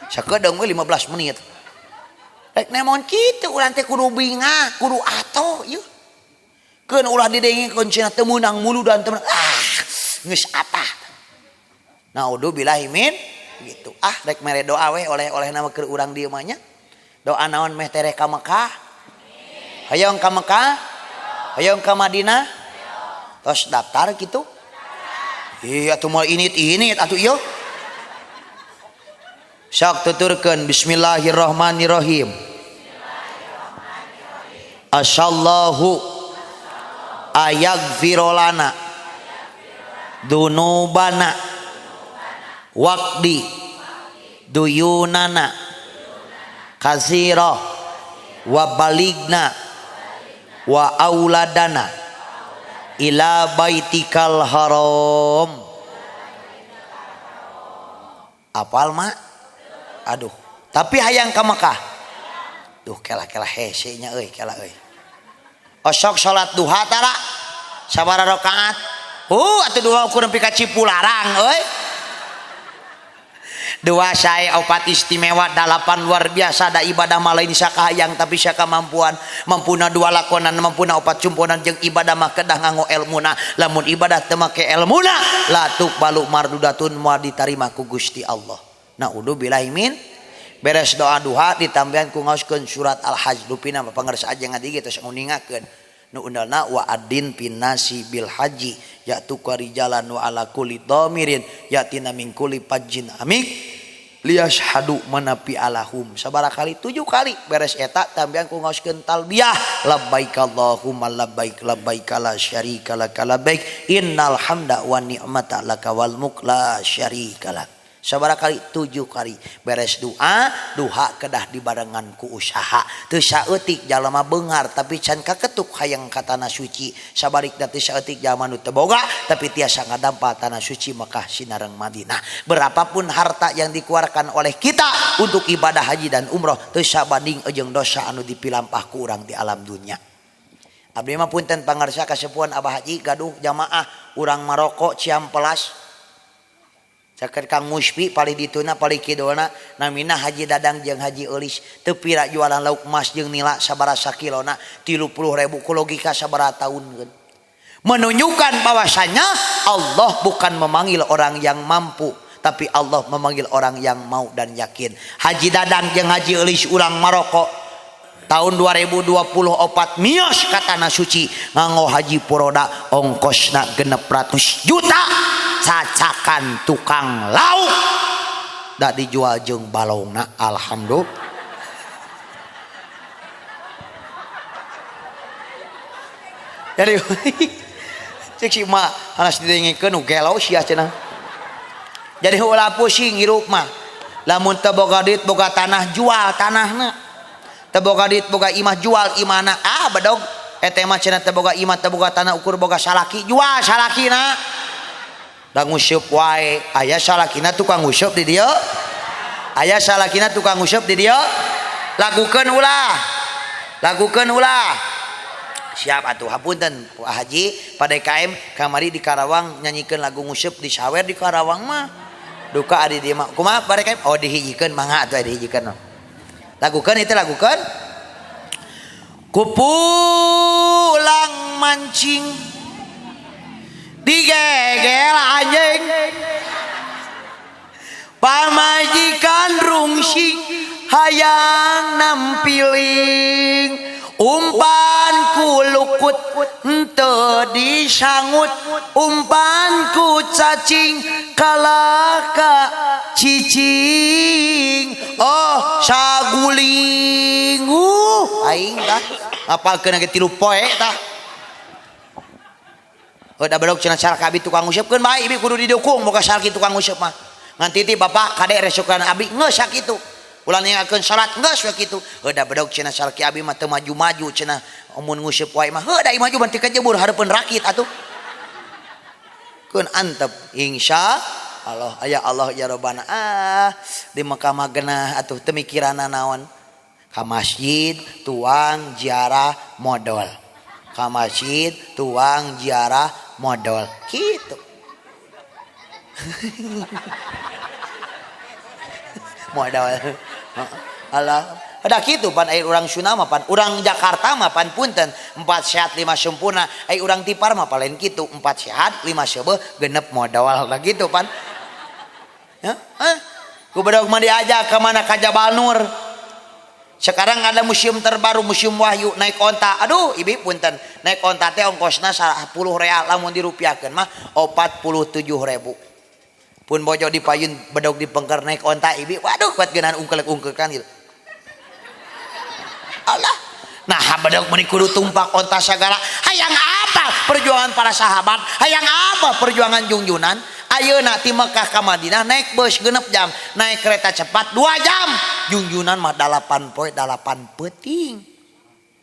sakedeung we 15 menit rek nemon kitu urang teh kudu bingah kudu ato ieu keun ulah didengikeun cenah teu meunang muludan teu geus apa naudzubillahi min gitu rek mere doa we oleh nama keur urang dieu mah nya doa naon meh tere ka Mekah hayang ka Mekah hayang ka Madinah tos daftar kitu iya tuh mau init atuh ieu sok tuturkeun bismillahirrahmanirrahim asallahu ayaghfirolana dunubana waqdi duyunana kasira wa baligna wa auladana ila baitikal haram. Apal mak? Aduh, tapi hayang ka Mekah. Duh kela-kela hese nya euy, kela euy. Osok salat duha tara sabaraha rakaat? Atuh dua ukur nepi ka Cipularang euy. Dua sae opat istimewa, 8 luar biasa, da ibadah mah lain sakahayang tapi sakamampuan, mampuna dua lakonan, mampuna opat cumponan, jeung ibadah mah kedah nganggo elmuna. Lamun ibadah teu make elmuna la tuqbalu mardudatun, moal ditarima ku Gusti Allah. Naudzubillahi min. Beres doa duha ditambahan ku ngaoskeun surat Al-Hajj, dupina pangarsa aja ngadi geus nguningakeun nu undalna wa adin pinnasi bil haji ya'tuka rijalan wa ala kulli dhamirin yatina min kulli fajjin amik liyashhadu manafi alahum. Sabaraha kali? 7 kali. Beres eta tambahan ku ngaoskeun talbiyah labbaik Allahumma labbaik labbaik la syarika lak labbaik innal hamda wan ni'mata laka wal mulk la syarika lak. Sabaraha kali? 7 kali. Beres doa duha kedah dibarengan ku usaha. Teu saeutik jalma beunghar tapi can kaketuk hayang ka tanah suci. Sabalikna teu saeutik jalma nu teu boga tapi tiasa ngadampa tanah suci Mekah sinareng Madinah. Berapapun harta yang dikeluarkan oleh kita untuk ibadah haji dan umroh teu sabanding jeung dosa anu dipilampah ku urang di alam dunya. Abdi mah punten pangarsa kasepuhan Abah Haji gaduh jamaah urang Maroko Ciampelas. Caker Kang Muspi paling dituna paling kidona namina Haji Dadang jeung Haji Eulis teu pira jualan lauk emas jeung nila sabaraha sakilona 30.000 ku logika sabaraha taunkeun. Menunjukkan bahwasanya Allah bukan memanggil orang yang mampu tapi Allah memanggil orang yang mau dan yakin. Haji Dadang jeung Haji Eulis urang Maroko tahun 2024 mios ka tanah suci nganggo haji puroda ongkosna 600 juta. Cacakan tukang lauk da dijual jeung balongna alhamdulillah. Jadi cek si mah hanas didengikeun nu gelo sia cenah. Jadi ulah pusing hirup mah. Lamun teu boga duit boga tanah jual tanahna. Teu boga duit boga imah jual imahna. Bedog eta mah cenah teu boga imah teu boga tanah ukur boga salaki jual salakina. Da ngusyeup wae aya salakina tukang ngusyeup di dieu. Aya salakina tukang ngusyeup di dieu. Lagukeun ulah. Siap atuh hapunten Pak Haji pada KM kamari di Karawang nyanyikeun lagu ngusyeup di sawer di Karawang mah. Duka adi dieu mah. Kumaha pada KM? Oh dihijikeun mangga atuh dihijikeun. Lagukeun itu lagukeun. Kupulang mancing digegel anjing pamajikan rungsing hayang nampiling umpan kulukut henteu disangut umpan ku cacing kalaka cicing saguling aing tah apalkeun ge 3 poe tah. Da bedog cenah salaki abi tukang ngusyepkeun bae ibi kudu didukung boga salaki tukang ngusyep mah. Ngan titi bapak kade resukan abi geus sakitu. Ulah ningalkeun salat geus we kitu. Da bedog cenah salaki abi mah teu maju-maju cenah mun ngusyep wae mah da maju ban teu kajebur hareupeun rakit atuh. Keun antep insyaallah aya Allah ya Rabbana di Mekah mah genah atuh teu mikirana naon. Ka masjid tuang ziarah modal. Ka masjid tuang ziarah modal gitu. Modal Allah ada gitu pan air urang Sunda mah pan urang Jakarta mah pan punten 4 sehat 5 sempurna ai urang Tipar mah palen kitu 4 sehat 5 seubeuh genep modal lah gitu pan ya ku bedog mah diajak ka mana ka Jabal Nur. Sekarang ada museum terbaru, Museum Wahyu naik onta. Aduh, ibi punten. Naik onta teh ongkosna 10 real lamun dirupiahkeun mah 47.000. Pun bojo dipayun bedog dipengker naik onta ibi. Waduh, kuat geunan ungkel-ungkelkan gitu. Allah. Nah, bedog meuni kudu tumpak onta sagala. Hayang apa perjuangan para sahabat? Hayang apa perjuangan junjunan? Ayeuna ti Mekah ka Madinah naik bus 6 jam, naik kereta cepat 2 jam. Junjunan mah 8 peuting.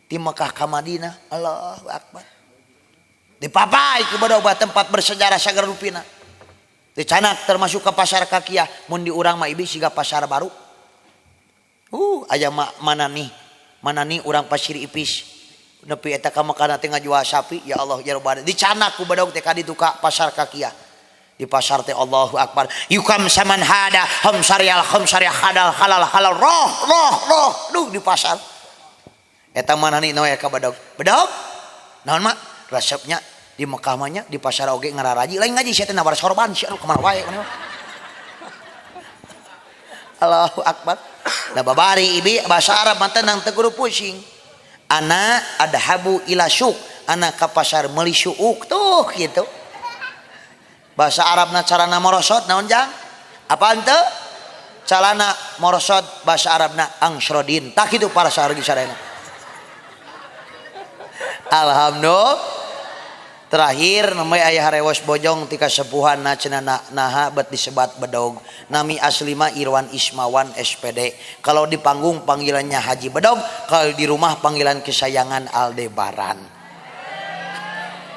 Ti Mekah ka Madinah. Allahu Akbar. Dipapai ku badog tempat bersejarah sagar rupina. Dicanak termasuk ke pasar kakiah mun di urang mah ibi siga pasar baru. Aya mana nih urang Pasir Ipis. Nepi eta ka makana teh ngajual sapi, ya Allah ya Rabbana. Dicanak ku badog teh ka ditu ka pasar kakiah. Di pasar teh Allahu Akbar. Yukam saman hada hum syarial halal roh. Duh di pasar. Eta mana nih noe ka badog. Badog. Naon mak? Resepnya di Mekah mah nya di pasar oge ngararaji lain ngaji sia teh nabar sorban sia anu kemana wae. Allahu Akbar. Da babari ibi bahasa Arab mah tenang teu kudu pusing. Ana adhabu ila syuk. Ana ka pasar meuli syuuk tuh gitu. Bahasa Arabna carana morosot naon jang? Apaan teu? Calana morosot bahasa Arabna angsrodin. Tak kitu para saregi sadayana. Alhamdulillah. Terakhir namanya ayah harewos bojong tika sepuhanna cenana naha bet disebat bedog. Nami asli mah Irwan Ismawan SPD. Kalau di panggung panggilannya Haji Bedog, kalau di rumah panggilan kesayangan Aldebaran.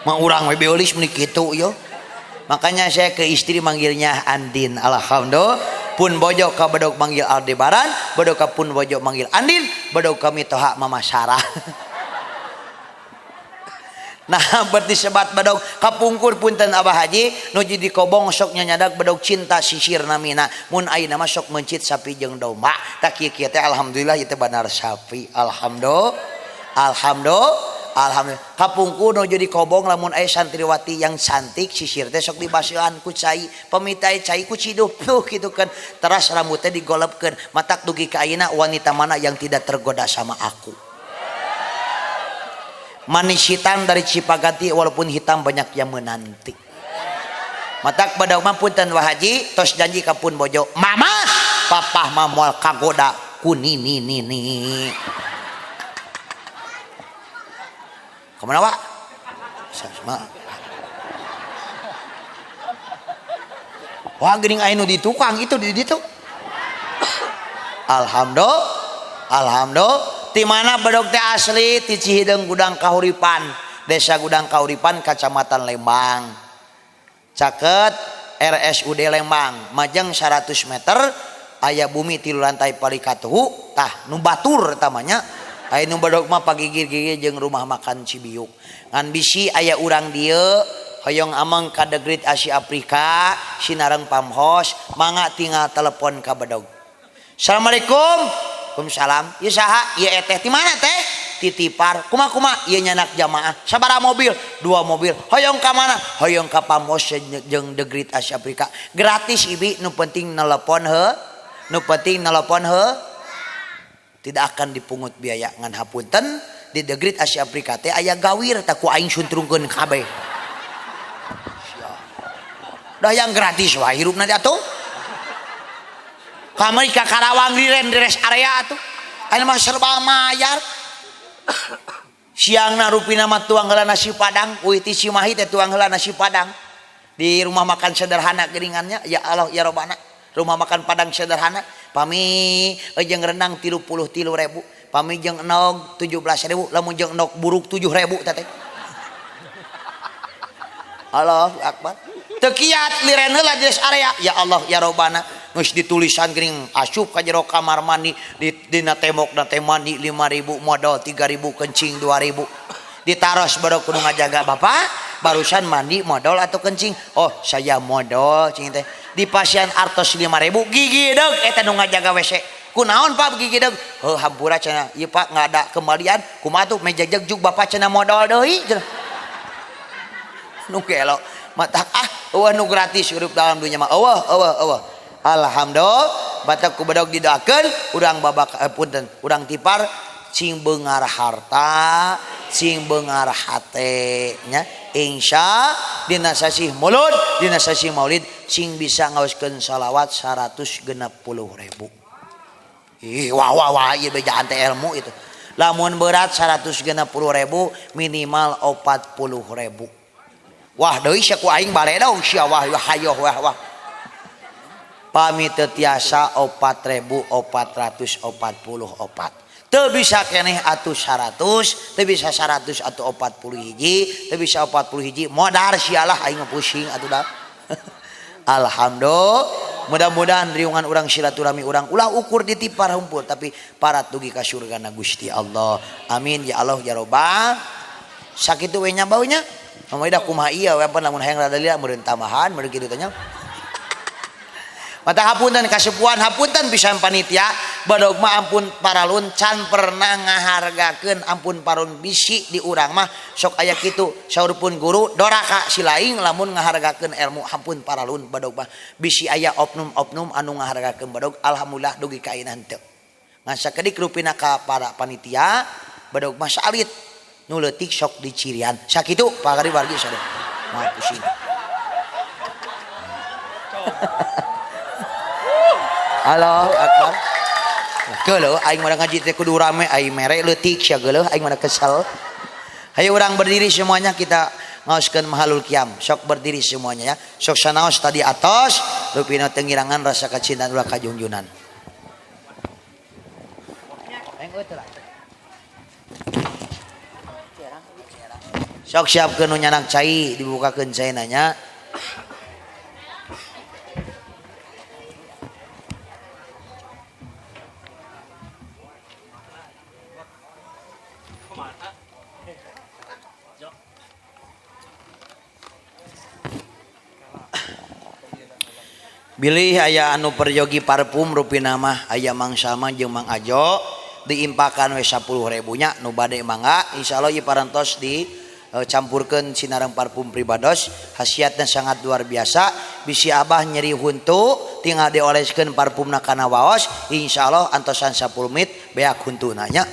Mah urang we beolis meni kitu yo. Makanya saya ke istri manggilnya Andin. Alhamdulillah. Pun bojo ka bedog manggil Aldebaran, bedog ka pun bojo manggil Andin, bedog kami toha Mama Sarah. Nah bet disebat bedog kapungkur punten Abah Haji nuju di kobong sok nyanyadak bedog cinta sisir namina mun ayeuna mah sok mencit sapi jeung domba tak kieu teh alhamdulillah ieu teh benar sapi alhamdulillah kapungkur nuju di kobong lamun aya santriwati yang cantik sisir teh sok dibasihan ku cai pemitai cai ku cidup kitu kan teras rambutnya digolepkeun matak dugi ka ayeuna wanita mana yang tidak tergoda sama aku. Manis hitam dari Cipagati walaupun hitam banyak yang menanti. Matak badog mah punten Wah Haji tos janji ka pun bojo. Mama, papa mah moal kagoda ku nini. Kemana Wak? Sasma. Wah geuning aya nu di tukang itu di ditu. Alhamdulillah. Di mana bedog teh asli ti Cihideung Gudang Kahuripan, Desa Gudang Kahuripan, Kecamatan Lembang. Caket RSUD Lembang, majeng 100 meter, aya bumi 3 lantai palikatuhu, tah nu batur tamanya. Aya nu bedog mah pagigir-gigir jeung rumah makan Cibiuk. Ngan bisi aya urang dieu hoyong ameng ka The Great Asia Afrika, Sinareng Pamhos, mangga tinggal telepon ka bedog. Assalamualaikum. Waalaikumsalam. Ieu saha? Ieu teh ti mana teh? Titipar. Kumaha? Ieu nyanak jamaah. Sabaraha mobil? 2 mobil. Hoyong ka mana? Hoyong ka Pamos jeung The Great Asia Afrika. Gratis ibi, nu penting nelepon he. Tidak akan dipungut biaya ngan hapunten di The Great Asia Afrika teh aya gawir teh ku aing suntrungkeun kabeh. Dah yang gratis wae hirupna teh atuh. Kamari ka Karawang di rest area tuh. Aya mah serba mayar. Siangna rupina mah tuang heula nasi padang, uih ti Cimahi teh tuang heula nasi padang. Di rumah makan sederhana geringannya, ya Allah ya Rabbana. Rumah makan padang sederhana, pami jeung renang 33.000, pami jeung enog 17.000, lamun jeung enog buruk 7.000 teh. Allahu Akbar. Teu kiat liren heula di rest area, ya Allah ya Rabbana. Geus ditulisan geuning asup ka jero kamar mandi dina tembokna teh mandi 5.000 modal 3.000 kencing 2.000 ditaros baru kudu ngajaga bapak barusan mandi modal atau kencing oh saya modal cing teh di pasien artos 5.000 gigi deug eta nu ngajaga WC kunaon Pak gigi deug heuh hampura cenah ieu Pak nggak ada kembalian kumaha tuh meja jegjug bapak cenah modal deui cenah nu gelo matak eueuh nu gratis hirup dalam dunya mah eueuh alhamdulillah batak ku bedog didoakeun urang babak punten urang tipar cing beungar harta cing beungar hate nya insya dina sasih mulud dina sasih maulid cing bisa ngaoskeun shalawat 160.000 ih wah ieu bejaan teh ilmu itu lamun berat 160.000 minimal 40.000 wah deui sia ku aing baledog sia wah hayoh wah pami teu tiasa 4.444 teu bisa keneh atuh 100, teu bisa 100 atuh 40 hiji, teu bisa 40 hiji modar sialah aing pusing atuh da. Alhamdulillah, mudah-mudahan riungan urang silaturahmi urang ulah ukur di tipar humpul tapi parat dugi ka surgana Gusti Allah. Amin ya Allah ya Rabbal. Sakitu we nya baunya. Mama ida kumaha ieu we pan lamun hayang rada lila meureun tamahan meureun kitu teh nya. Mata hapunten kasepuan hapunten pisan panitia badog mah ampun paralun can pernah ngahargakeun ampun parun bisi di urang mah sok aya kitu saurpun guru doraka silaing lamun ngahargakeun ilmu ampun paralun badog mah bisi aya oknum-oknum anu ngahargakeun badog alhamdulillah dugi kainan teu ngan sakedik rupina ka para panitia badog mah salit nu leutik sok dicirian sakitu pagari wargi sadeu moal pusing. Halo Akbar. Geuleuh aing mah ngaji teh kudu rame aing mere leutik sia geuleuh aing mah kesel. Hayu urang berdiri semuanya kita ngaoskeun mahalul qiyam. Sok berdiri semuanya ya. Sok sanaos tadi atos rupina tengirangan rasa kacintaan ulah kajunjunan. Sok siapkeun nu nyanak cai dibukakeun caina nya. Bilih aya anu peryogi parfum rupina mah aya Mang Salman jeung Mang Ajo diimpakan we 10.000 nya nu bade mangga insyaallah ieu parantos di campurkeun sinareng parfum pribados khasiatna sangat luar biasa bisi abah nyeri huntu tinggal dioleskeun parfumna kana waos insyaallah antosan 10 menit beak huntuna nya.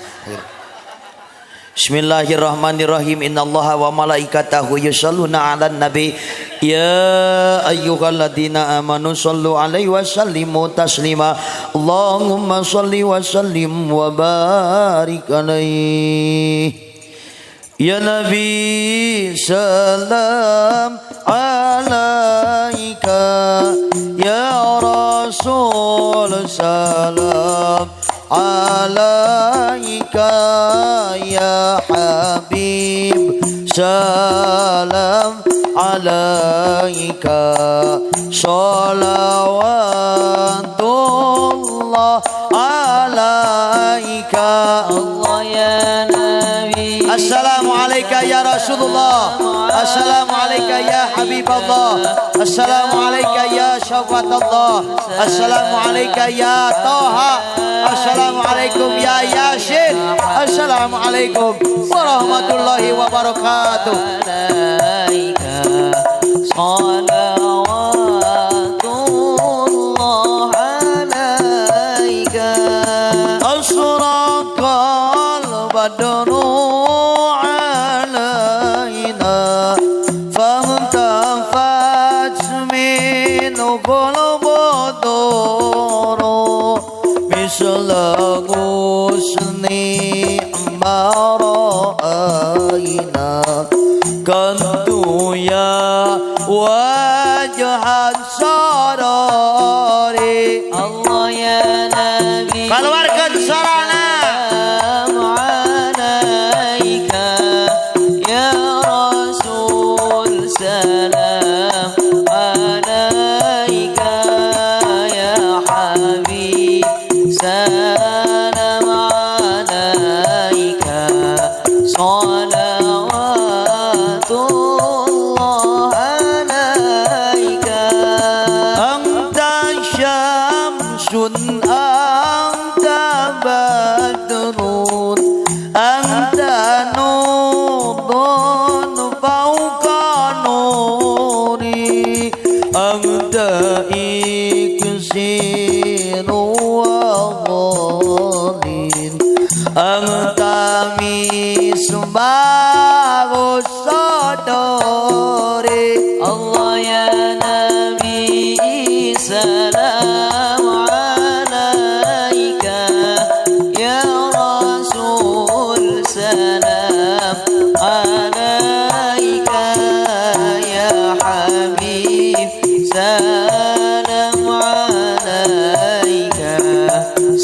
Bismillahirrahmanirrahim. Innallaha wa malaikatahu yusholluna 'alan nabi ya ayyuhalladzina amanu shallu 'alaihi wa sallimu taslima. Allahumma shalli wa sallim wa barik alaihi. Ya Nabi salam alaika ya Rasul salam alaika ya Habib salam alaika salawatullah alaika Allah ya Nabi. Assalamu alayka ya Rasulullah. Assalamu alayka ya Habiballah. Assalamu alayka ya Syafa'atullah. Assalamu alayka ya Taha. Assalamu alaikum ya Yasin. Assalamu alaikum warahmatullahi wabarakatuh. Salawatullah alaika asraqal badru alaina famtafat min qulubuduru misalaghusni mara'aina kantu ya wajhat sarari Allah ya Nabi keluarkan sarana alaika ya Rasul salam alaika ya Habib salam alaika salawatullah alaika anta syamsun anta badrun anta nurun fauqa nuri anta iksiru wa anta misbahus sadari Allah ya Nabi salam alaika ya Rasul salam alaika ya Habib salam alaika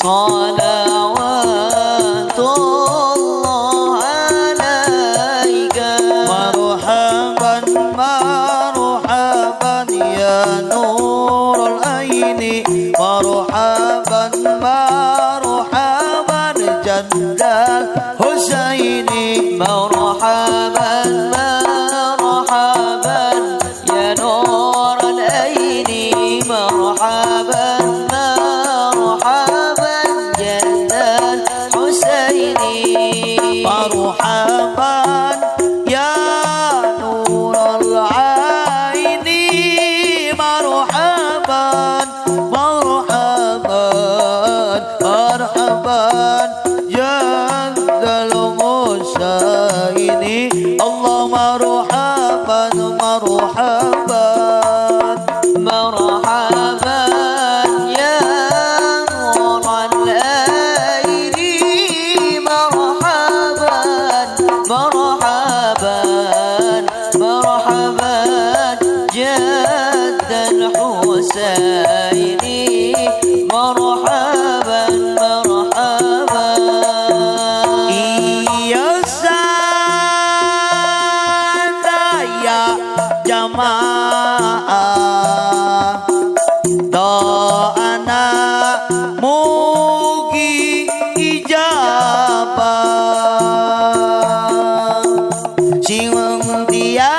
salawat marhaban marhaban jaddal Husaini marhaban marhaban ya nuran aini marhaban marhaban jaddal Husaini marhaban ya nural aini marhaban marhaban marhaban jaddal Husaini Allah marhaban marhaban marhaban ya nural aini marhaban marhaban marhaban jaddal Husaini marhaban marhaban iya sadaya jamaah doana mugi ijabah sing tiasa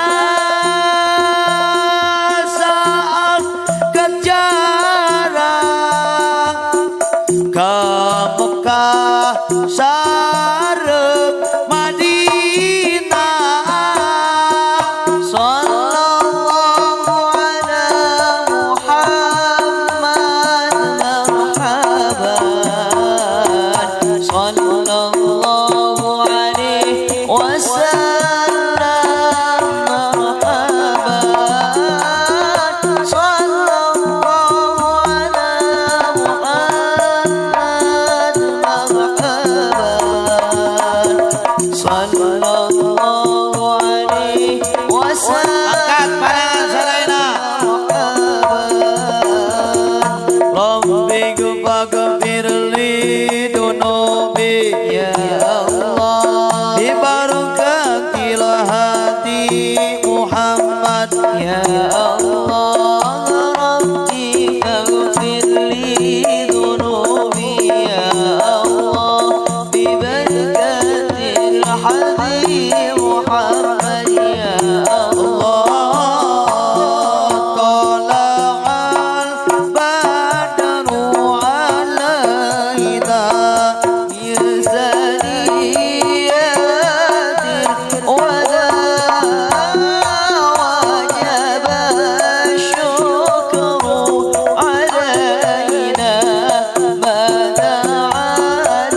kejarah ke Mekah sareng Madinah sallallahu ala Muhammad marhaban sallallahu alaihi wasallam marhaban sallallahu ala Muhammad marhaban sallallahu alaihi wasallam angkat pandangan sadayana Rabbi faghfir li dunubi ya Allah bi barakatil hadi Muhammad ya Allah Rabbi faghfir li dunubi ya Allah bi barakatil hadi Muhammad ya Allah tala'al badru alaina birzaniyatir wada wajib syukru alaina mada'an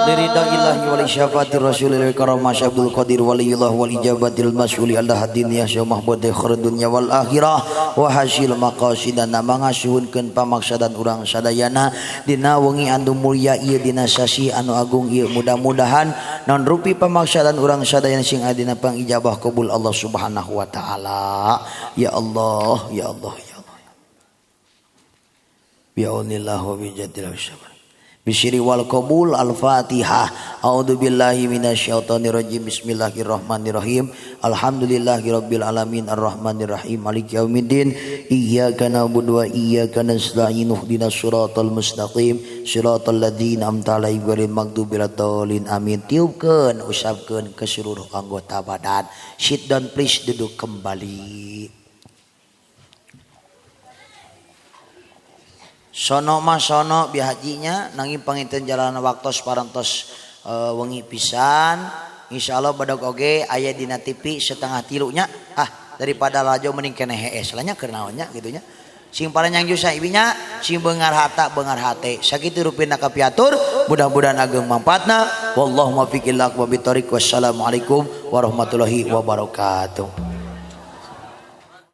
lirida ilahi wal syafatir rasulil karamah syabdul qadir waliyullah wal ijabatil masyuli Allah hadin ya syah mahbud khair dunya wal akhirah wa hasil maqasidana mangasuhunkeun pamaksadan urang sadayana dina wengi anu mulya ieu dina sasi anu agung ieu mudah-mudahan non rupi pamaksadan urang sadayana sing adina pangijabah qabul Allah subhanahu wa taala ya Allah ya Allah ya Allah bi'aunillah wa bijadil sabar bisyri wal qabul al-fatihah a'udzubillahi minasyaitonir rajim bismillahirrahmanirrahim alhamdulillahirabbil alamin arrahmanirrahim maliki yaumiddin iyyaka na'budu wa iyyaka nasta'in ihdinas siratal mustaqim siratal ladzina an'amta 'alaihim ghairil maghdubi waladdallin amin tiupkeun usapkeun ke seluruh anggota badan sit down please duduk kembali sono mah sono bihajinya nanging panginten jalan waktos parantos wengi pisan insyaallah badag oge aya dina TV setengah tilunya daripada lajo mending keneh hees lah nya keur naonnya gitu nya sing paranyang jusa ibinya sing beungar hata beungar hate sakitu rupina kapiatur mudah-mudahan ageng manfaatna wallahu muwaffiq ila aqwamit thoriq wassalamualaikum warahmatullahi wabarakatuh.